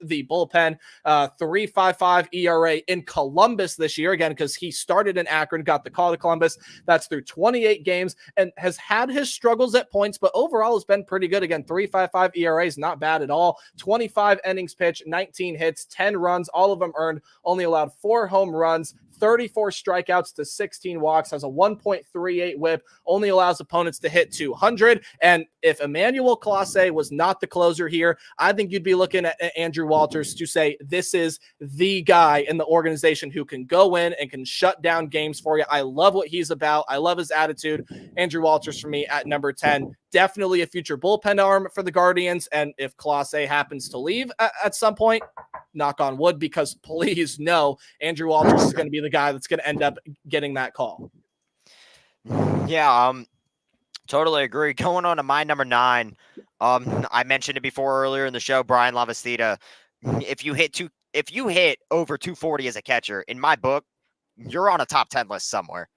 the bullpen. 3.55 ERA in Columbus this year, again, because he started in Akron, got the call to Columbus. That's through 28 games and has had his struggles at points, but overall has been pretty good. Again, 3.55 ERA is not bad at all. 25 innings pitched, 19 hits, 10 runs, all of them earned, only allowed 4 home runs, 34 strikeouts to 16 walks, has a 1.38 whip, only allows opponents to hit 200. And if Emmanuel Clase was not the closer here, I think you'd be looking at Andrew Walters to say this is the guy in the organization who can go in and can shut down games for you. I love what he's about. I love his attitude. Andrew Walters for me at number 10. Definitely a future bullpen arm for the Guardians. And if Clase happens to leave at some point, knock on wood, because please no, Andrew Walters is going to be the guy that's going to end up getting that call. Yeah, totally agree. Going on to my number 9, I mentioned it before earlier in the show, Brian Lavastida. If you hit over 240 as a catcher, in my book, you're on a top 10 list somewhere.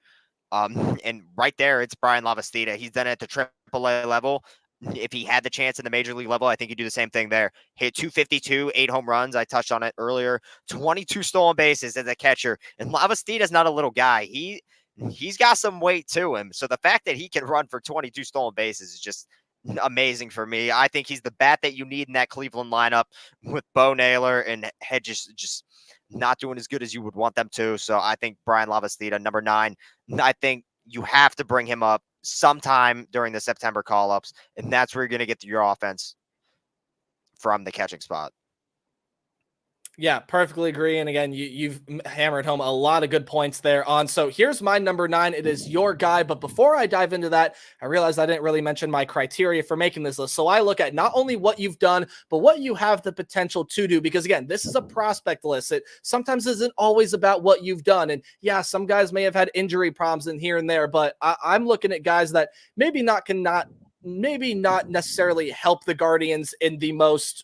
And right there, it's Brian Lavastida. He's done it at the AAA level. If he had the chance in the major league level, I think he'd do the same thing there. Hit 252, 8 home runs. I touched on it earlier. 22 stolen bases as a catcher. And Lavastida's not a little guy. He's got some weight to him. So the fact that he can run for 22 stolen bases is just amazing for me. I think he's the bat that you need in that Cleveland lineup with Bo Naylor and Hedges just not doing as good as you would want them to. So I think Brian Lavastida, number 9, I think you have to bring him up sometime during the September call-ups, and that's where you're going to get your offense from the catching spot. Yeah, perfectly agree. And again, you've hammered home a lot of good points there on. So here's my number 9. It is your guy. But before I dive into that, I realized I didn't really mention my criteria for making this list. So I look at not only what you've done, but what you have the potential to do. Because again, this is a prospect list. It sometimes isn't always about what you've done. And yeah, some guys may have had injury problems in here and there, but I'm looking at guys that maybe not necessarily help the Guardians in the most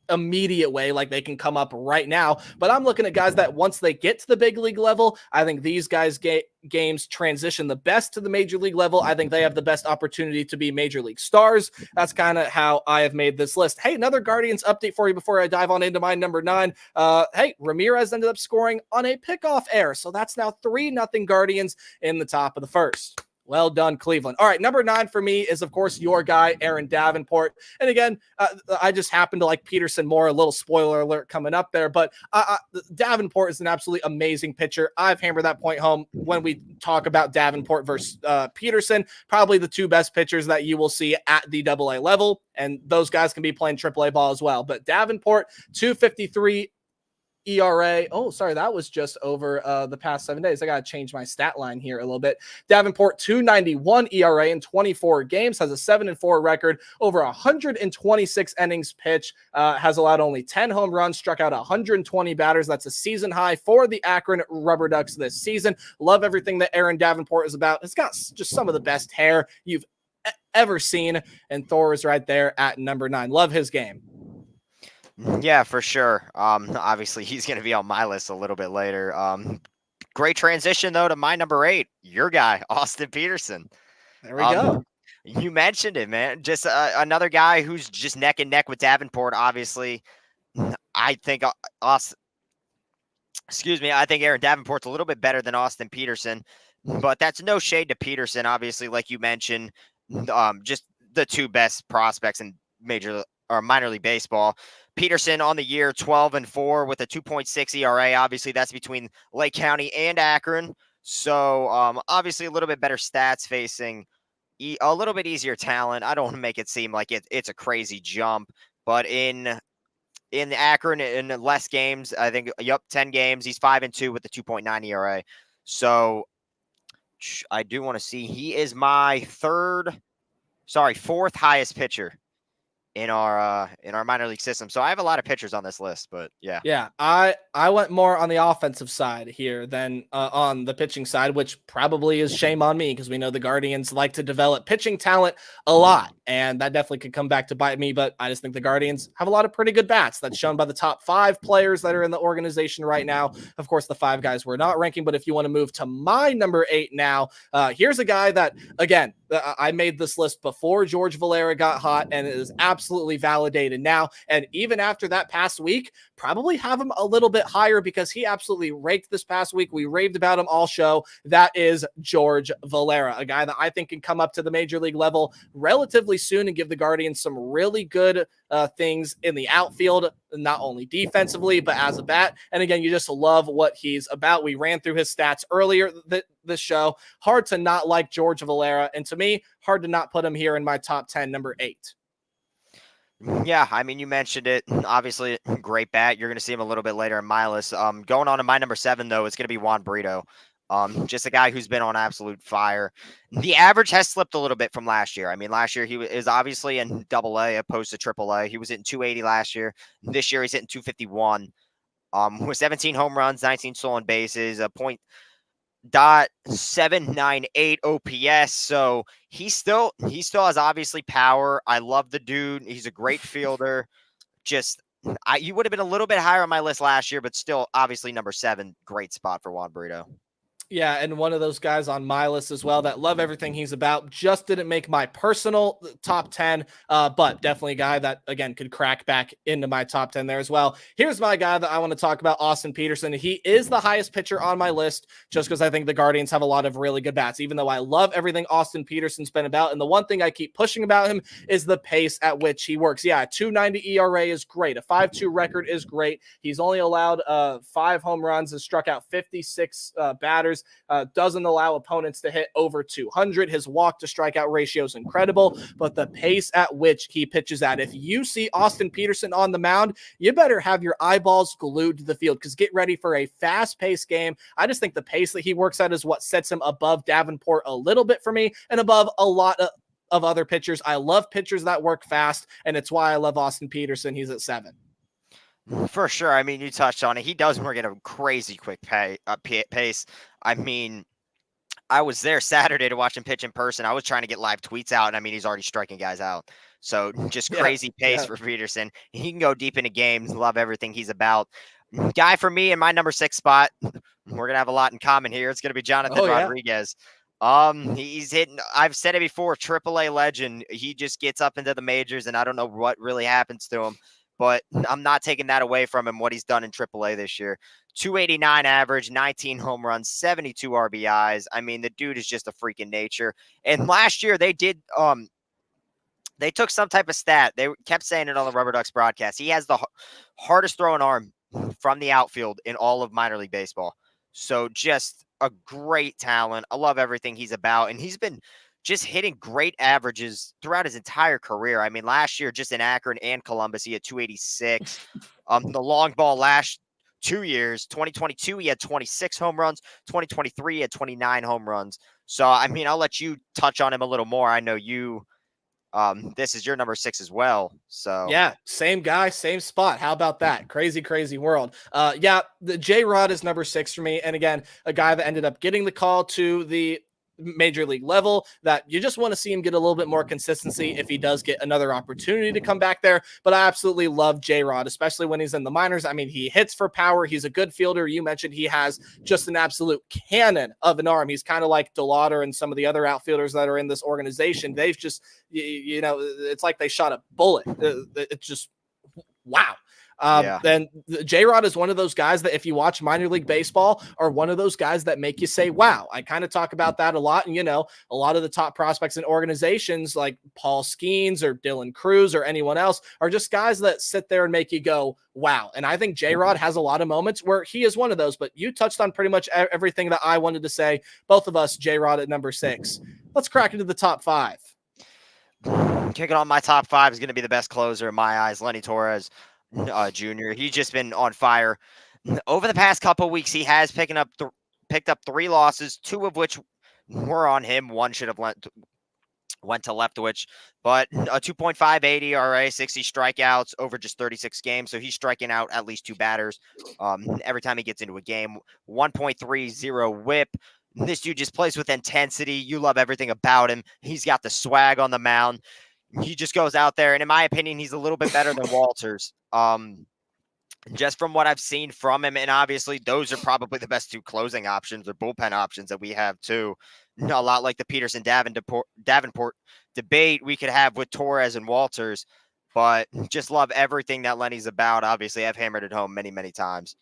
immediate way, like they can come up right now. But I'm looking at guys that once they get to the big league level, I think these guys games transition the best to the major league level. I think they have the best opportunity to be major league stars. That's kind of how I have made this list. Hey, another Guardians update for you before I dive on into my number 9. Hey, Ramirez ended up scoring on a pickoff error. So that's now 3-0 Guardians in the top of the first. Well done, Cleveland. All right, number 9 for me is, of course, your guy, Aaron Davenport. And again, I just happen to like Peterson more. A little spoiler alert coming up there. But Davenport is an absolutely amazing pitcher. I've hammered that point home when we talk about Davenport versus Peterson. Probably the 2 best pitchers that you will see at the AA level. And those guys can be playing AAA ball as well. But Davenport, 2.53 ERA. Oh, sorry, that was just over the past 7 days. I got to change my stat line here a little bit. Davenport, 2.91 ERA in 24 games, has a 7-4 record, over 126 innings pitched, has allowed only 10 home runs, struck out 120 batters. That's a season high for the Akron Rubber Ducks this season. Love everything that Aaron Davenport is about. It's got just some of the best hair you've ever seen, and Thor is right there at number 9. Love his game. Yeah, for sure. Obviously, he's going to be on my list a little bit later. Great transition, though, to my number 8, your guy, Austin Peterson. There we go. You mentioned it, man. Just another guy who's just neck and neck with Davenport, obviously. I think I think Aaron Davenport's a little bit better than Austin Peterson, but that's no shade to Peterson, obviously, like you mentioned. Just the 2 best prospects in minor league baseball. Peterson on the year, 12-4 with a 2.6 ERA. Obviously, that's between Lake County and Akron. So, obviously, a little bit better stats facing a little bit easier talent. I don't want to make it seem like it's a crazy jump, but in Akron, in less games, I think, 10 games, he's 5-2 with a 2.9 ERA. So, I do want to see. He is my 4th highest pitcher in our minor league system. So I have a lot of pitchers on this list, but yeah. Yeah, I went more on the offensive side here than on the pitching side, which probably is shame on me because we know the Guardians like to develop pitching talent a lot, and that definitely could come back to bite me. But I just think the Guardians have a lot of pretty good bats. That's shown by the top 5 players that are in the organization right now. Of course, the 5 guys we're not ranking, but if you want to move to my number 8 now, here's a guy that, again, I made this list before George Valera got hot, and it is absolutely validated now. And even after that past week, probably have him a little bit higher because he absolutely raked this past week. We raved about him all show. That is George Valera, a guy that I think can come up to the major league level relatively soon and give the Guardians some really good things in the outfield, not only defensively, but as a bat. And again, you just love what he's about. We ran through his stats earlier this show. Hard to not like George Valera. And to me, hard to not put him here in my top 10, number 8. Yeah, I mean, you mentioned it. Obviously, great bat. You're going to see him a little bit later in my list. Going on to my number 7, though, it's going to be Juan Brito. Just a guy who's been on absolute fire. The average has slipped a little bit from last year. I mean, last year he is obviously in AA opposed to AAA. He was hitting 280 last year. This year he's hitting 251. With 17 home runs, 19 stolen bases, a .798 OPS. So he still has obviously power. I love the dude. He's a great fielder. Just you would have been a little bit higher on my list last year, but still obviously number 7. Great spot for Juan Brito. Yeah, and one of those guys on my list as well that love everything he's about. Just didn't make my personal top 10, but definitely a guy that, again, could crack back into my top 10 there as well. Here's my guy that I want to talk about, Austin Peterson. He is the highest pitcher on my list just because I think the Guardians have a lot of really good bats, even though I love everything Austin Peterson's been about. And the one thing I keep pushing about him is the pace at which he works. Yeah, a 2.90 ERA is great. A 5.2 record is great. He's only allowed 5 home runs and struck out 56 batters. Doesn't allow opponents to hit over 200. His walk to strikeout ratio is incredible, but the pace at which he pitches at, if you see Austin Peterson on the mound, you better have your eyeballs glued to the field because get ready for a fast-paced game. I just think the pace that he works at is what sets him above Davenport a little bit for me and above a lot of other pitchers. I love pitchers that work fast, and it's why I love Austin Peterson. He's at 7. For sure. I mean, you touched on it. He does work at a crazy quick pace. I mean, I was there Saturday to watch him pitch in person. I was trying to get live tweets out, and I mean, he's already striking guys out. So just crazy pace for Peterson. He can go deep into games. Love everything he's about. Guy for me in my number 6 spot. We're gonna have a lot in common here. It's gonna be Jonathan Rodriguez. He's hitting. I've said it before. AAA legend. He just gets up into the majors, and I don't know what really happens to him. But I'm not taking that away from him, what he's done in AAA this year. 289 average, 19 home runs, 72 RBIs. I mean, the dude is just a freaking nature. And last year they took some type of stat. They kept saying it on the Rubber Ducks broadcast. He has the hardest throwing arm from the outfield in all of minor league baseball. So just a great talent. I love everything he's about. And he's been just hitting great averages throughout his entire career. I mean, last year, just in Akron and Columbus, he had 286. The long ball last 2 years, 2022, he had 26 home runs. 2023, he had 29 home runs. So, I mean, I'll let you touch on him a little more. I know you, this is your number 6 as well. So yeah, same guy, same spot. How about that? Crazy, crazy world. Yeah, the J-Rod is number 6 for me. And again, a guy that ended up getting the call to the major league level that you just want to see him get a little bit more consistency if he does get another opportunity to come back there. But I absolutely love J-Rod, especially when he's in the minors. I mean, he hits for power. He's a good fielder. You mentioned he has just an absolute cannon of an arm. He's kind of like DeLauder and some of the other outfielders that are in this organization. They've just, you know, it's like they shot a bullet. It's just, wow. Then J-Rod is one of those guys that if you watch minor league baseball are one of those guys that make you say, wow. I kind of talk about that a lot. And, you know, a lot of the top prospects in organizations like Paul Skeens or Dylan Cruz or anyone else are just guys that sit there and make you go, wow. And I think J-Rod has a lot of moments where he is one of those, but you touched on pretty much everything that I wanted to say. Both of us, J-Rod at number 6. Let's crack into the top 5. Kicking on my top 5 is going to be the best closer in my eyes, Lenny Torres. Jr. He's just been on fire over the past couple of weeks. He has picked up 3 losses, 2 of which were on him. One should have went to Leftwich, but a 2.58 ERA, 60 strikeouts over just 36 games. So he's striking out at least 2 batters every time he gets into a game. 1.30 whip. This dude just plays with intensity. You love everything about him. He's got the swag on the mound. He just goes out there, and in my opinion, he's a little bit better than Walters. Just from what I've seen from him, and obviously those are probably the best 2 closing options or bullpen options that we have too. A lot like the Peterson Davenport debate we could have with Torres and Walters, but just love everything that Lenny's about. Obviously, I've hammered it home many, many times.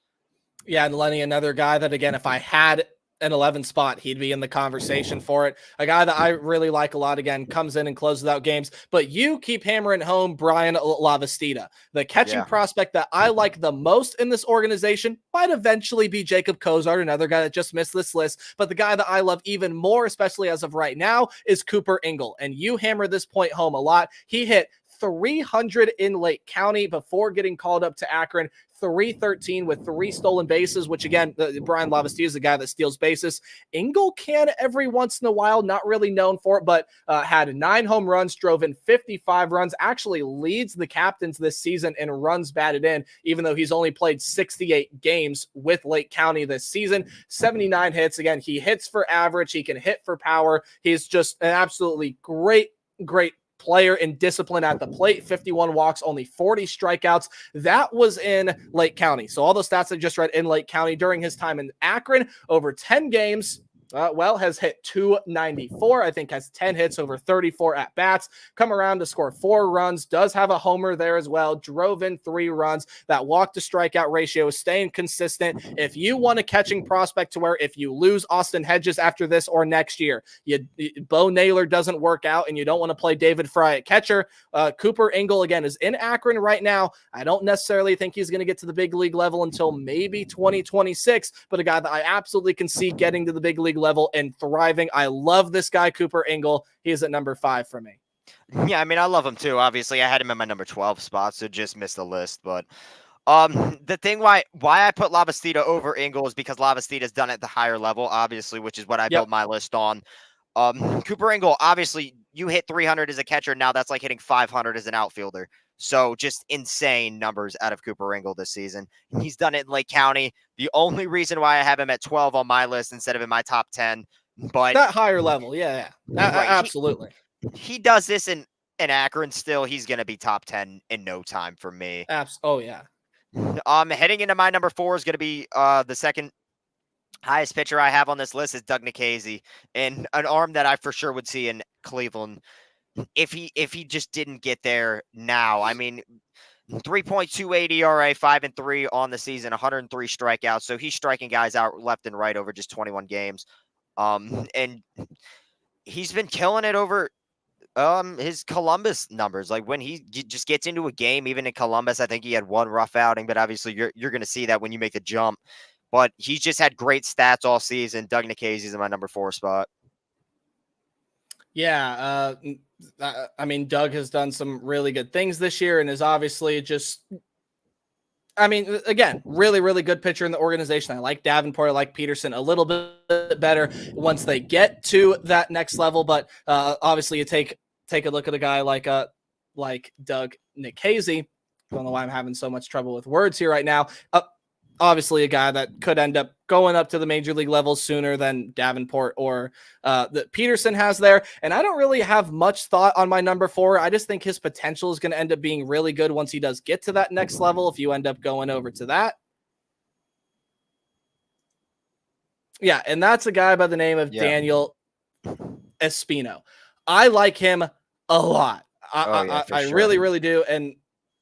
Yeah, and Lenny, another guy that, again, if I had an 11 spot, he'd be in the conversation for it. A guy that I really like a lot, again, comes in and closes out games. But you keep hammering home Brian Lavastida. The catching prospect that I like the most in this organization might eventually be Jacob Cozart, another guy that just missed this list. But the guy that I love even more, especially as of right now, is Cooper Engel. And you hammer this point home a lot. He hit 300 in Lake County before getting called up to Akron. 313 with 3 stolen bases, which again, Brian Lavastida is the guy that steals bases. Engel can every once in a while, not really known for it, but had 9 home runs, drove in 55 runs, actually leads the captains this season in runs batted in, even though he's only played 68 games with Lake County this season. 79 hits. Again, he hits for average. He can hit for power. He's just an absolutely great player in discipline at the plate. 51 walks, only 40 strikeouts. That was in Lake County. So all the stats I just read in Lake County during his time in Akron, over 10 games, has hit 294. I think has 10 hits over 34 at bats. Come around to score 4 runs. Does have a homer there as well. Drove in 3 runs. That walk to strikeout ratio is staying consistent. If you want a catching prospect to where if you lose Austin Hedges after this or next year, Bo Naylor doesn't work out and you don't want to play David Fry at catcher, Cooper Engel again is in Akron right now. I don't necessarily think he's going to get to the big league level until maybe 2026, but a guy that I absolutely can see getting to the big league level and thriving. I love this guy, Cooper Engel. He is at number 5 for me. Yeah, I mean, I love him too. Obviously, I had him in my number 12 spot, so just missed the list. But the thing why I put Lavastida over Engel is because Lavastida's done it at the higher level, obviously, which is what I built my list on. Cooper Engel, obviously, you hit 300 as a catcher. Now that's like hitting 500 as an outfielder. So just insane numbers out of Cooper Engel this season. He's done it in Lake County. The only reason why I have him at 12 on my list instead of in my top 10. But that higher level, yeah. Right. Absolutely. He does this in Akron still. He's going to be top 10 in no time for me. Oh, yeah. Heading into my number 4 is going to be the second highest pitcher I have on this list is Doug Nikhazy, and an arm that I for sure would see in Cleveland if he just didn't get there now. I mean, 3.28 ERA, 5-3 on the season, 103 strikeouts. So he's striking guys out left and right over just 21 games. And he's been killing it over his Columbus numbers. Like when he just gets into a game, even in Columbus, I think he had 1 rough outing, but obviously you're going to see that when you make the jump. But he's just had great stats all season. Doug Nikhazy's in my number 4 spot. Yeah, I mean, Doug has done some really good things this year and is obviously just, I mean, again, really, really good pitcher in the organization. I like Davenport. I like Peterson a little bit better once they get to that next level. But obviously, you take a look at a guy like Doug Nikhazy. I don't know why I'm having so much trouble with words here right now. Obviously a guy that could end up going up to the major league levels sooner than Davenport or that Peterson has there. And I don't really have much thought on my number 4. I just think his potential is going to end up being really good once he does get to that next level. If you end up going over to that. Yeah. And that's a guy by the name of Daniel Espino. I like him a lot. I really, really do.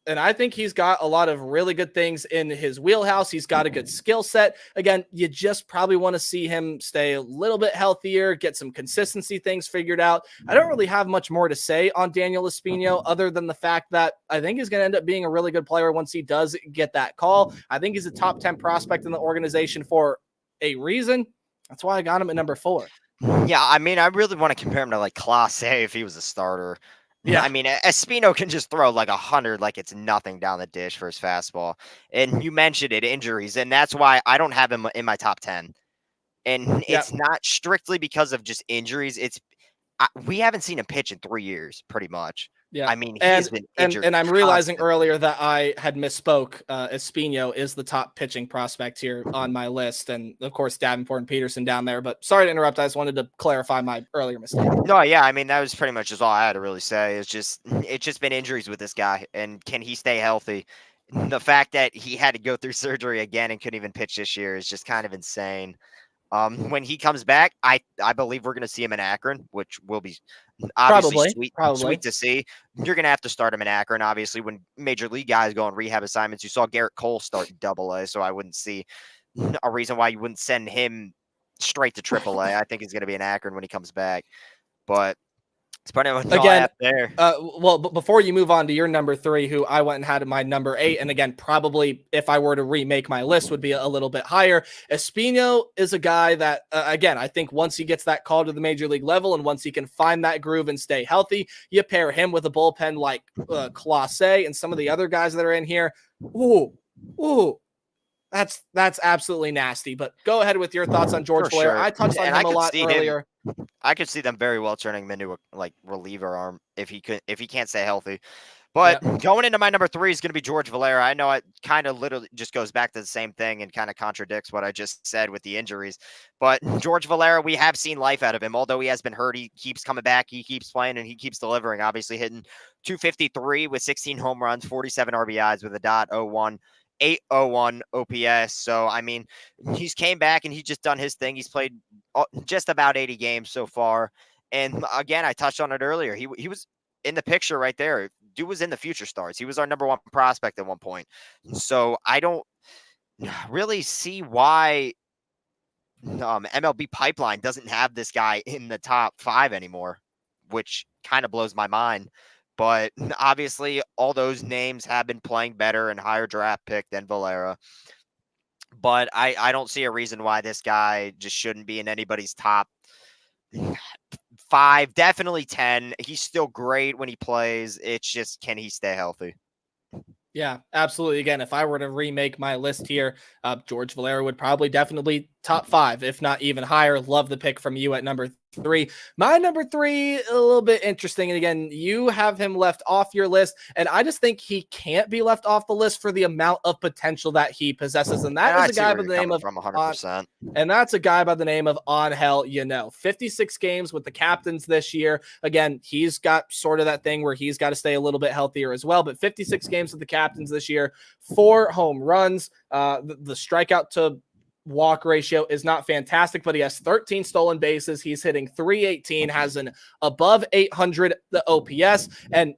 And I think he's got a lot of really good things in his wheelhouse. He's got a good skill set. Again, you just probably want to see him stay a little bit healthier, get some consistency things figured out. I don't really have much more to say on Daniel Espino other than the fact that I think he's going to end up being a really good player once he does get that call. I think he's a top 10 prospect in the organization for a reason. That's why I got him at number 4. Yeah, I mean, I really want to compare him to like Clase if he was a starter. Yeah, I mean, Espino can just throw like 100 like it's nothing down the dish for his fastball. And you mentioned it, injuries, and that's why I don't have him in my top 10. And it's not strictly because of just injuries. It's we haven't seen him pitch in 3 years, pretty much. Yeah. I mean, he has been injured And I'm realizing constantly. earlier that I had misspoke. Espino is the top pitching prospect here on my list, and of course Davenport and Peterson down there. But sorry to interrupt. I just wanted to clarify my earlier mistake. No, yeah, I mean, that was pretty much just all I had to really say. It's just been injuries with this guy, and can he stay healthy? The fact that he had to go through surgery again and couldn't even pitch this year is just kind of insane. When he comes back, I believe we're going to see him in Akron, which will be obviously Probably. sweet to see. You're going to have to start him in Akron. Obviously, when major league guys go on rehab assignments, you saw Garrett Cole start in Double-A, so I wouldn't see a reason why you wouldn't send him straight to Triple-A. I think he's going to be in Akron when he comes back, but it's pretty much all I Again, have there. well, but before you move on to your number 3, who I went and had in my number 8, and again, probably if I were to remake my list, would be a little bit higher. Espino is a guy that, again, I think once he gets that call to the major league level and once he can find that groove and stay healthy, you pair him with a bullpen like Clase and some of the other guys that are in here. Ooh. That's absolutely nasty. But go ahead with your thoughts on George For Valera. sure. I touched on And him a lot earlier. I could see them very well turning him into a reliever arm if he can't stay healthy. But going into my number 3 is going to be George Valera. I know it kind of literally just goes back to the same thing and kind of contradicts what I just said with the injuries. But George Valera, we have seen life out of him. Although he has been hurt, he keeps coming back. He keeps playing and he keeps delivering. Obviously hitting 253 with 16 home runs, 47 RBIs with a .01. 801 OPS. So, I mean, he's came back and he's just done his thing. He's played just about 80 games so far. And again, I touched on it earlier. He was in the picture right there. Dude was in the future stars. He was our number 1 prospect at one point. So I don't really see why MLB Pipeline doesn't have this guy in the top 5 anymore, which kind of blows my mind. But obviously, all those names have been playing better and higher draft pick than Valera. But I don't see a reason why this guy just shouldn't be in anybody's top 5, definitely 10. He's still great when he plays. It's just, can he stay healthy? Yeah, absolutely. Again, if I were to remake my list here, George Valera would probably definitely top 5, if not even higher. Love the pick from you at number 3. My number 3, a little bit interesting. And again, you have him left off your list, and I just think he can't be left off the list for the amount of potential that he possesses. And that is a guy by the name of from 100%. And that's a guy by the name of Angel Llano. 56 games with the Captains this year. Again, he's got sort of that thing where he's got to stay a little bit healthier as well. But 56 games with the Captains this year, 4 home runs. The strikeout to walk ratio is not fantastic, but he has 13 stolen bases. He's hitting .318, has an above 800 the OPS, and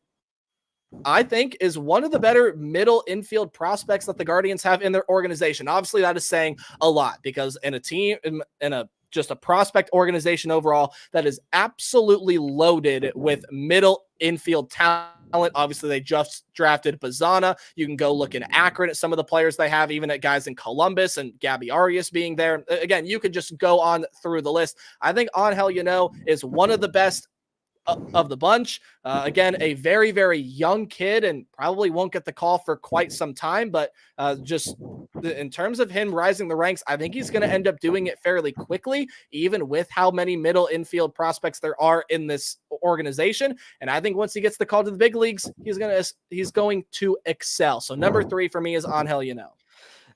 I think is one of the better middle infield prospects that the Guardians have in their organization. Obviously, that is saying a lot because in a team, in a just a prospect organization overall that is absolutely loaded with middle infield talent. Obviously, they just drafted Bazana. You can go look in Akron at some of the players they have, even at guys in Columbus and Gabby Arias being there. Again, you could just go on through the list. I think Angel Llano is one of the best of the bunch. Again, a very, very young kid and probably won't get the call for quite some time, but just in terms of him rising the ranks, I think he's going to end up doing it fairly quickly, even with how many middle infield prospects there are in this organization. And I think once he gets the call to the big leagues, he's going to excel. So number 3 for me is Angel Llano.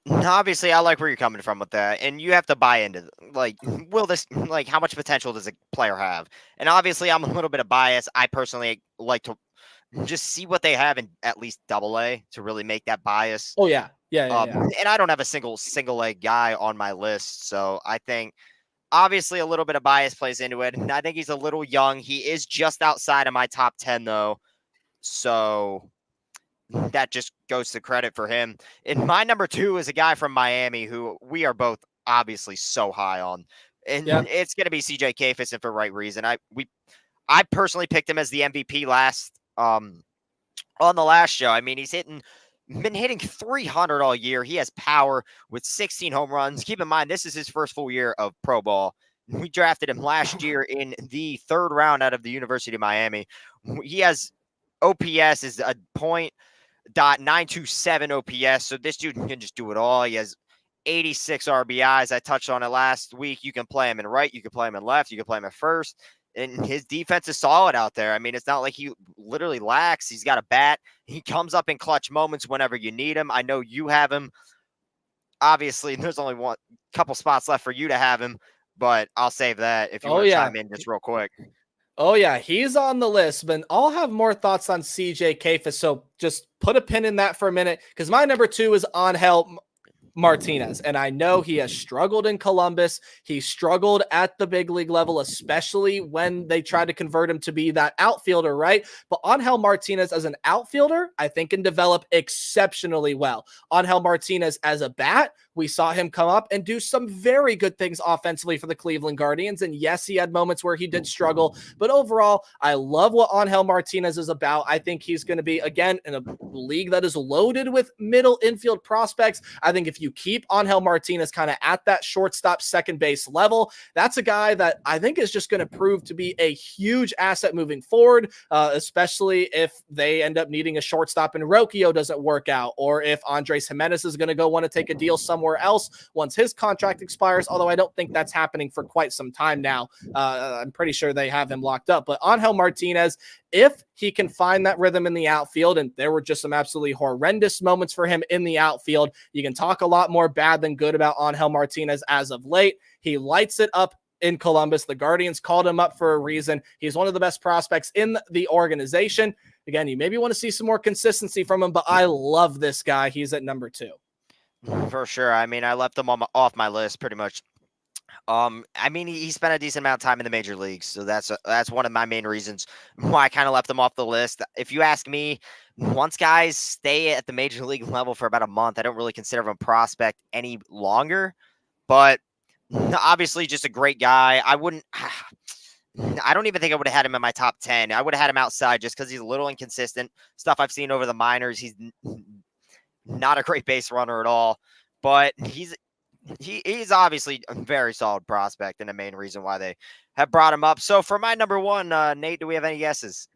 Obviously, I like where you're coming from with that, and you have to buy into how much potential does a player have? And obviously, I'm a little bit of bias. I personally like to just see what they have in at least Double-A to really make that bias. Oh yeah. And I don't have a single A guy on my list, so I think obviously a little bit of bias plays into it. And I think he's a little young. He is just outside of my top 10 though, so that just goes to credit for him. And my number 2 is a guy from Miami who we are both obviously so high on. And it's going to be CJ Kayfus, and for right reason. I personally picked him as the MVP on the last show. I mean, he's been hitting 300 all year. He has power with 16 home runs. Keep in mind, this is his first full year of pro ball. We drafted him last year in the 3rd round out of the University of Miami. He has OPS is a .927 OPS. So this dude can just do it all. He has 86 RBIs. I touched on it last week. You can play him in right. You can play him in left. You can play him at first. and his defense is solid out there. I mean, it's not like he literally lacks. He's got a bat. He comes up in clutch moments whenever you need him. I know you have him. Obviously, there's only one couple spots left for you to have him, but I'll save that if you Oh want to yeah. chime in just real quick. Oh yeah, he's on the list, but I'll have more thoughts on CJ Kafis. So just put a pin in that for a minute, because my number 2 is Angel Martinez. And I know he has struggled in Columbus. He struggled at the big league level, especially when they tried to convert him to be that outfielder, right? But Angel Martinez as an outfielder, I think can develop exceptionally well. Angel Martinez as a bat, we saw him come up and do some very good things offensively for the Cleveland Guardians. And yes, he had moments where he did struggle, but overall, I love what Angel Martinez is about. I think he's going to be, again, in a league that is loaded with middle infield prospects. I think if you keep Angel Martinez kind of at that shortstop, second base level, that's a guy that I think is just going to prove to be a huge asset moving forward, especially if they end up needing a shortstop and Rocchio doesn't work out, or if Andres Jimenez is going to go want to take a deal somewhere else once his contract expires, although I don't think that's happening for quite some time now. I'm pretty sure they have him locked up. But Angel Martinez, if he can find that rhythm in the outfield, and there were just some absolutely horrendous moments for him in the outfield, you can talk a lot more bad than good about Angel Martinez as of late. He lights it up in Columbus. The Guardians called him up for a reason. He's one of the best prospects in the organization. Again, you maybe want to see some more consistency from him, but I love this guy. He's at number 2. For sure. I mean, I left him off my list pretty much. I mean, he spent a decent amount of time in the major leagues, so that's one of my main reasons why I kind of left him off the list. If you ask me, once guys stay at the major league level for about a month, I don't really consider him a prospect any longer. But obviously, just a great guy. I don't even think I would have had him in my top 10. I would have had him outside just because he's a little inconsistent. Stuff I've seen over the minors, he's not a great base runner at all, but he's obviously a very solid prospect and a main reason why they have brought him up. So for my number 1, Nate, do we have any guesses?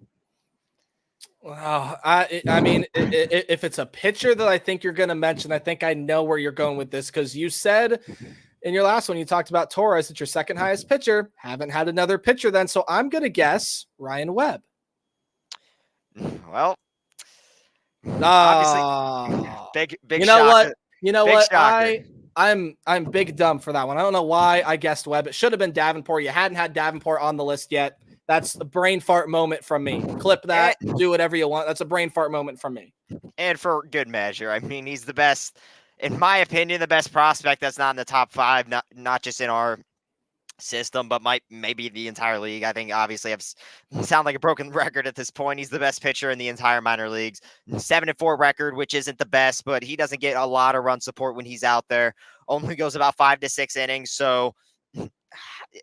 Wow. I mean, if it's a pitcher that I think you're going to mention, I think I know where you're going with this, because you said in your last one, you talked about Torres, it's your second highest pitcher. Haven't had another pitcher then. So I'm going to guess Ryan Webb. Well, obviously, big you know shocker. what? You know big what? Shocker. I'm big dumb for that one. I don't know why I guessed Webb. It should have been Davenport. You hadn't had Davenport on the list yet. That's a brain fart moment from me. Clip that, do whatever you want. That's a brain fart moment from me. And for good measure. I mean, he's the best, in my opinion, the best prospect that's not in the top 5, not just in our system, but maybe the entire league. I think obviously sound like a broken record at this point. He's the best pitcher in the entire minor leagues. 7-4 record, which isn't the best, but he doesn't get a lot of run support when he's out there. Only goes about 5 to 6 innings. So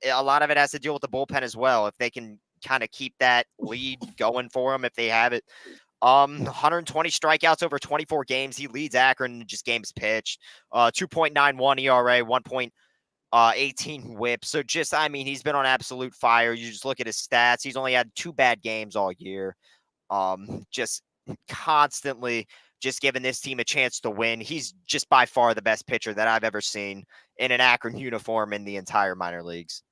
a lot of it has to deal with the bullpen as well. If they can kind of keep that lead going for them, if they have it. 120 strikeouts over 24 games. He leads Akron in just games pitched. 2.91 ERA, 1.18 whip. So just, I mean, he's been on absolute fire. You just look at his stats. He's only had 2 bad games all year. Just constantly just giving this team a chance to win. He's just by far the best pitcher that I've ever seen in an Akron uniform in the entire minor leagues.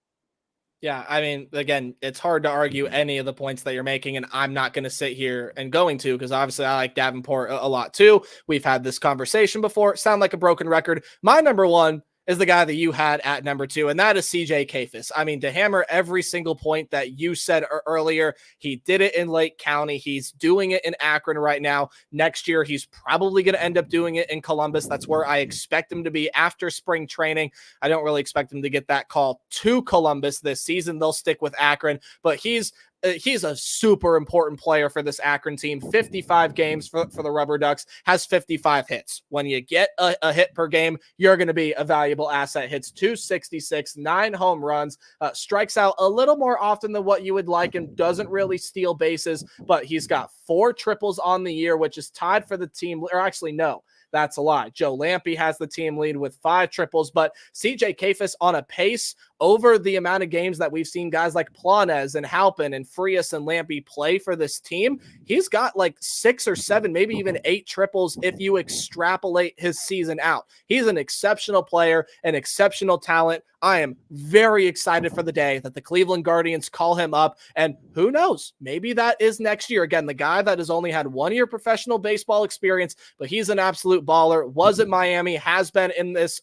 Yeah, I mean, again, it's hard to argue any of the points that you're making, and I'm not going to sit here and going to, because obviously I like Davenport a lot too. We've had this conversation before. Sound like a broken record. My number 1 is the guy that you had at number 2, and that is CJ Kafis. I mean, to hammer every single point that you said earlier, he did it in Lake County. He's doing it in Akron right now. Next year, he's probably going to end up doing it in Columbus. That's where I expect him to be after spring training. I don't really expect him to get that call to Columbus this season. They'll stick with Akron, but he's a super important player for this Akron team. 55 games for the Rubber Ducks, has 55 hits. When you get a hit per game, you're going to be a valuable asset. Hits 266, 9 home runs, strikes out a little more often than what you would like, and doesn't really steal bases, but he's got 4 triples on the year, which is tied for the team, or actually no. That's a lie. Joe Lampe has the team lead with 5 triples, but CJ Kafis on a pace over the amount of games that we've seen guys like Planes and Halpin and Frias and Lampy play for this team, he's got like 6 or 7, maybe even 8 triples if you extrapolate his season out. He's an exceptional player, an exceptional talent. I am very excited for the day that the Cleveland Guardians call him up, and who knows, maybe that is next year. Again, the guy that has only had 1 year professional baseball experience, but he's an absolute baller, was at Miami, has been in this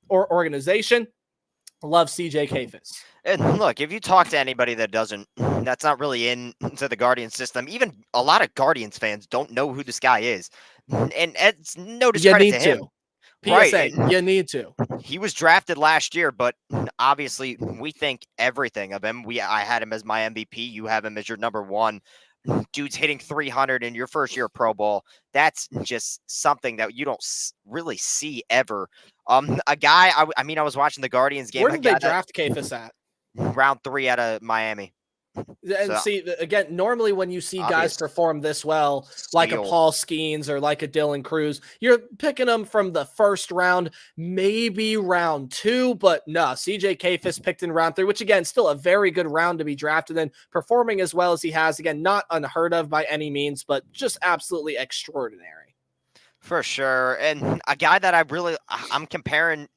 organization. Love CJ Kafis. And look, if you talk to anybody that's not really into the Guardians system, even a lot of Guardians fans don't know who this guy is. And it's no discredit to him. PSA, right. You need to. He was drafted last year, but obviously we think everything of him. I had him as my MVP. You have him as your number 1. Dude's hitting 300 in your first year of Pro Bowl. That's just something that you don't really see ever. A guy, I was watching the Guardians game. Where did they draft Kafis at? Round 3 out of Miami. And see, again, normally when you see guys perform this well, like a Paul Skeens or like a Dylan Cruz, you're picking them from the first round, maybe round 2, but no, CJ Kafis picked in round 3, which again, still a very good round to be drafted in, performing as well as he has. Again, not unheard of by any means, but just absolutely extraordinary. For sure. And a guy that I'm comparing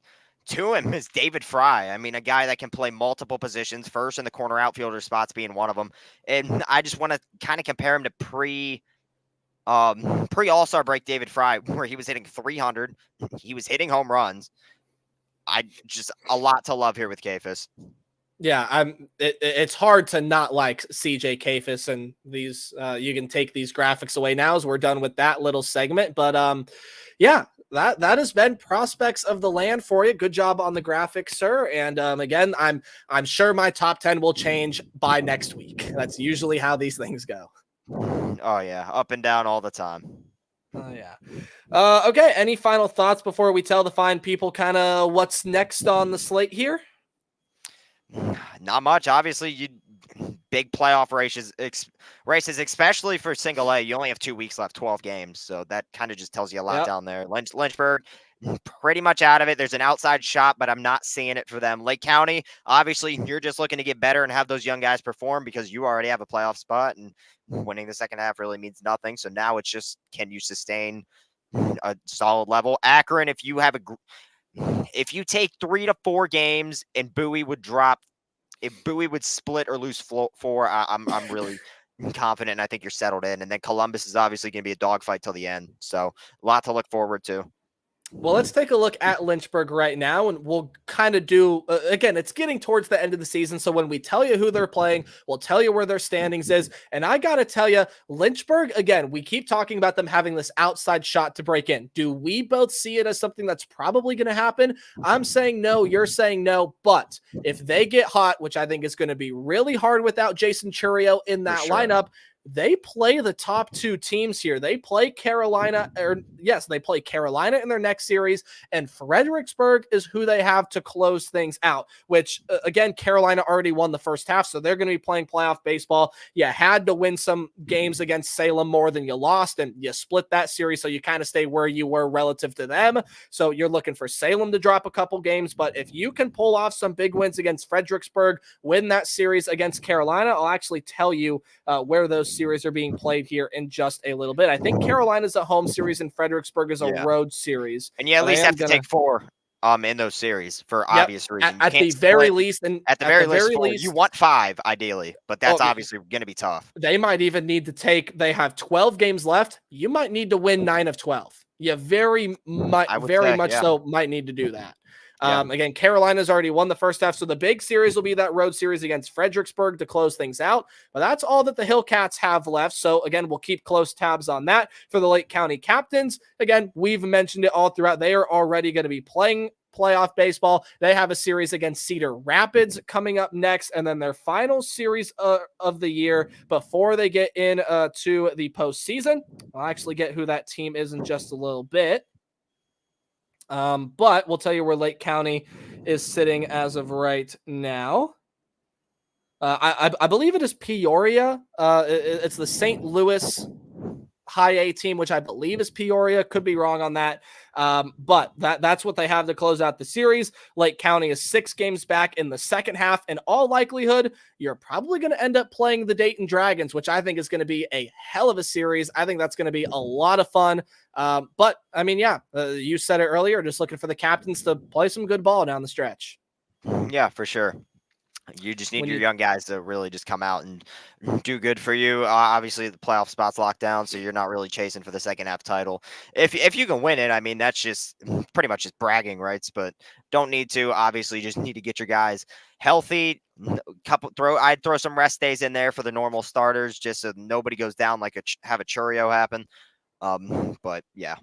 to him is David Fry. I mean, a guy that can play multiple positions, first in the corner outfielder spots being one of them. And I just want to kind of compare him to pre All-Star break David Fry, where he was hitting 300. He was hitting home runs. A lot to love here with Kafis. Yeah, it's hard to not like CJ Kafis, and these you can take these graphics away now as we're done with that little segment. But yeah, that has been Prospects of the Land for you. Good job on the graphics, sir. And again, I'm sure my top 10 will change by next week. That's usually how these things go. Oh yeah, up and down all the time. Oh yeah. Okay, any final thoughts before we tell the fine people kind of what's next on the slate here? Not much. Obviously, big playoff races, especially for single A. You only have 2 weeks left, 12 games. So that kind of just tells you a lot down there. Lynchburg, pretty much out of it. There's an outside shot, but I'm not seeing it for them. Lake County, obviously, you're just looking to get better and have those young guys perform because you already have a playoff spot, and winning the second half really means nothing. So now it's just, can you sustain a solid level? Akron, if you take 3 to 4 games and Bowie would drop, if Bowie would split or lose 4, I'm really confident, and I think you're settled in. And then Columbus is obviously going to be a dogfight till the end. So a lot to look forward to. Well, let's take a look at Lynchburg right now, and we'll kind of do, again, it's getting towards the end of the season, so when we tell you who they're playing, we'll tell you where their standings is, and I got to tell you, Lynchburg, again, we keep talking about them having this outside shot to break in. Do we both see it as something that's probably going to happen? I'm saying no, you're saying no, but if they get hot, which I think is going to be really hard without Jason Churio in that lineup, they play the top 2 teams here. They play Carolina, they play Carolina in their next series, and Fredericksburg is who they have to close things out, which, again, Carolina already won the first half, so they're going to be playing playoff baseball. You had to win some games against Salem more than you lost, and you split that series, so you kind of stay where you were relative to them. So you're looking for Salem to drop a couple games, but if you can pull off some big wins against Fredericksburg, win that series against Carolina, I'll actually tell you where those series are being played here in just a little bit. I think Carolina's a home series and Fredericksburg is a road series. And you at least have to take 4 in those series for obvious reasons. At the very least, you want 5 ideally, but that's obviously going to be tough. They might even need to they have 12 games left. You might need to win 9 of 12. You very much so might need to do that. Again, Carolina's already won the first half, so the big series will be that road series against Fredericksburg to close things out. But that's all that the Hillcats have left. So again, we'll keep close tabs on that. For the Lake County Captains, again, we've mentioned it all throughout. They are already going to be playing playoff baseball. They have a series against Cedar Rapids coming up next, and then their final series of the year before they get in to the postseason. I'll actually get who that team is in just a little bit. But we'll tell you where Lake County is sitting as of right now. I believe it is Peoria. It's the St. Louis high A team, which I believe is Peoria. Could be wrong on that. But that's what they have to close out the series. Lake County is 6 games back in the second half. In all likelihood, you're probably going to end up playing the Dayton Dragons, which I think is going to be a hell of a series. I think that's going to be a lot of fun. But I mean, yeah, you said it earlier, just looking for the captains to play some good ball down the stretch. Yeah, for sure. You just need When your you young guys to really just come out and do good for you. Obviously, the playoff spot's locked down, so you're not really chasing for the second half title. If you can win it, I mean, that's just pretty much just bragging rights. But don't need to. Obviously, just need to get your guys healthy. I'd throw some rest days in there for the normal starters, just so nobody goes down like have a Churio happen. But yeah.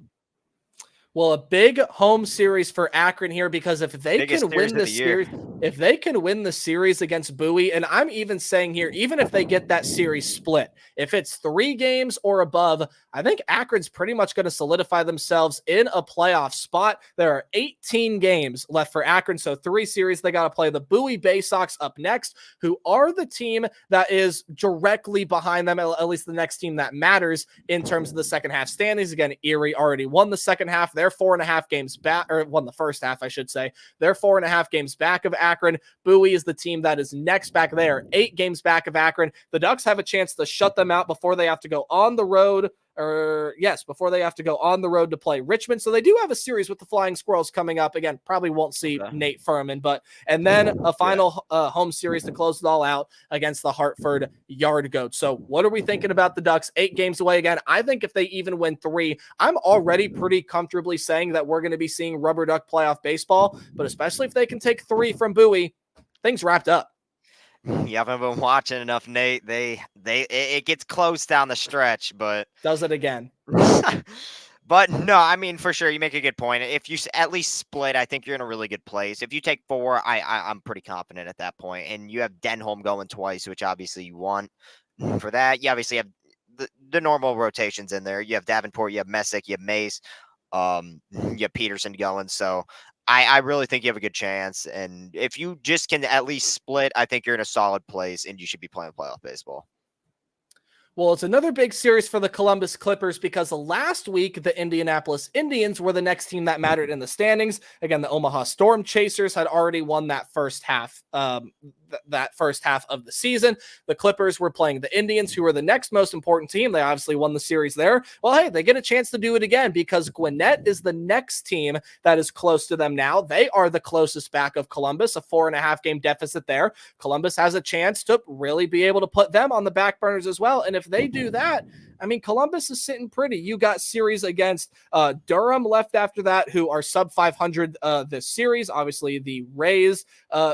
Well, a big home series for Akron here, because if they Biggest can series win of the this year. series, if they can win the series against Bowie, and I'm even saying here, even if they get that series split, if it's 3 games or above, I think Akron's pretty much going to solidify themselves in a playoff spot. There are 18 games left for Akron, so 3 series. They got to play the Bowie Bay Sox up next, who are the team that is directly behind them, at least the next team that matters in terms of the second half standings. Again, Erie already won the second half. They're 4.5 games back, or won the first half, I should say. They're 4.5 games back of Akron. Bowie is the team that is next back there, 8 games back of Akron. The Ducks have a chance to shut them out before they have to go on the road. Before they have to go on the road to play Richmond. So they do have a series with the Flying Squirrels coming up. Again, probably won't see Nate Furman, and then a final home series to close it all out against the Hartford Yard Goats. So what are we thinking about the Ducks? 8 games away again. I think if they even win 3, I'm already pretty comfortably saying that we're going to be seeing rubber duck playoff baseball, but especially if they can take 3 from Bowie, things wrapped up. You haven't been watching enough, Nate. It gets close down the stretch, but does it again. But no, I mean, for sure, you make a good point. If you at least split, I think you're in a really good place. If you take 4, I'm pretty confident at that point. And you have Denholm going twice, which obviously you want. For that, you obviously have the normal rotations in there. You have Davenport, you have Messick, you have Mace, you have Peterson going. So I really think you have a good chance. And if you just can at least split, I think you're in a solid place and you should be playing playoff baseball. Well, it's another big series for the Columbus Clippers because last week the Indianapolis Indians were the next team that mattered in the standings. Again, the Omaha Storm Chasers had already won that first half of the season. The Clippers were playing the Indians, who were the next most important team. They obviously won the series there. Well, hey, they get a chance to do it again because Gwinnett is the next team that is close to them now. They are the closest back of Columbus, a 4.5 game deficit there. Columbus has a chance to really be able to put them on the back burners as well. And if they do that, I mean, Columbus is sitting pretty. You got series against Durham left after that, who are sub 500 this series. Obviously, the Rays AA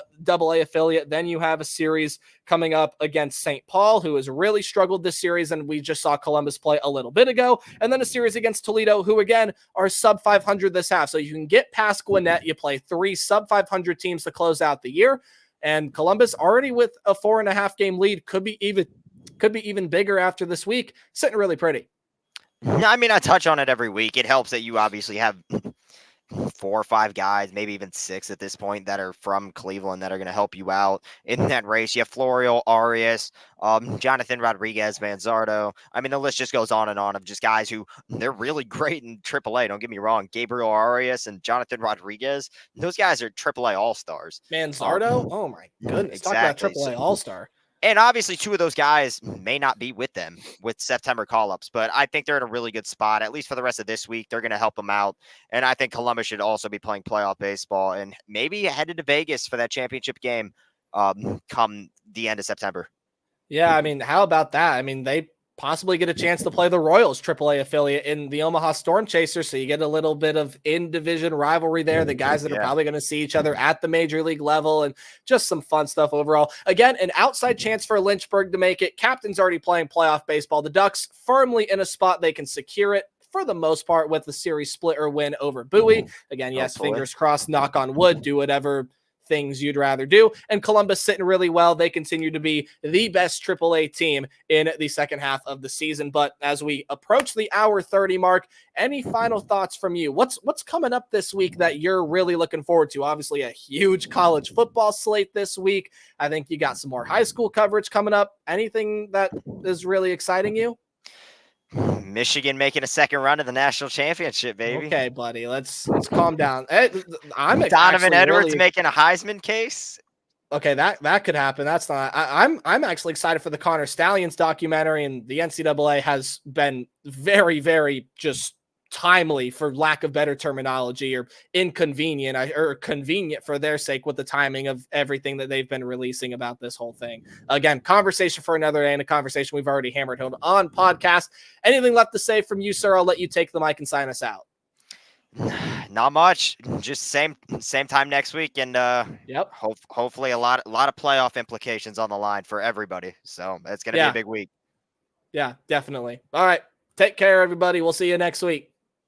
affiliate. Then you have a series coming up against St. Paul, who has really struggled this series, and we just saw Columbus play a little bit ago. And then a series against Toledo, who, again, are sub 500 this half. So you can get past Gwinnett. You play 3 sub 500 teams to close out the year. And Columbus already with a 4.5 game lead could be even bigger after this week. Sitting really pretty. I mean, I touch on it every week. It helps that you obviously have 4 or 5 guys, maybe even 6 at this point, that are from Cleveland that are going to help you out in that race. You have Florio, Arias, Jonathan Rodriguez, Manzardo. I mean, the list just goes on and on of just guys who they're really great in AAA. Don't get me wrong. Gabriel Arias and Jonathan Rodriguez, those guys are AAA All-Stars. Manzardo? Oh my goodness. Exactly. Talk about AAA All-Star. And obviously 2 of those guys may not be with them with September call-ups, but I think they're in a really good spot, at least for the rest of this week. They're going to help them out. And I think Columbus should also be playing playoff baseball and maybe headed to Vegas for that championship game come the end of September. Yeah, I mean, how about that? I mean, they possibly get a chance to play the Royals AAA affiliate in the Omaha Storm Chasers, so you get a little bit of in-division rivalry there. The guys that are probably going to see each other at the major league level, and just some fun stuff overall. Again, an outside chance for Lynchburg to make it. Captain's already playing playoff baseball. The Ducks firmly in a spot they can secure it for the most part with the series split or win over Bowie. Again, yes, fingers crossed, knock on wood, do whatever things you'd rather do. And Columbus sitting really well. They continue to be the best AAA team in the second half of the season. But as we approach the hour 30 mark, any final thoughts from you? What's coming up this week that you're really looking forward to? Obviously, a huge college football slate this week. I think you got some more high school coverage coming up. Anything that is really exciting you? Michigan making a second run of the national championship, baby. Okay, buddy, let's calm down. I'm Donovan actually Edwards really making a Heisman case. okay. That could happen. That's not. I'm actually excited for the Connor Stallions documentary, and the NCAA has been very just timely, for lack of better terminology, or inconvenient, or convenient for their sake, with the timing of everything that they've been releasing about this whole thing. Again, conversation for another day, and a conversation we've already hammered home on podcast. Anything left to say from you, sir? I'll let you take the mic and sign us out. Not much. Just same time next week, and Yep. hopefully a lot of playoff implications on the line for everybody. So it's gonna be a Yeah. big week. Yeah, definitely. All right. Take care, everybody. We'll see you next week.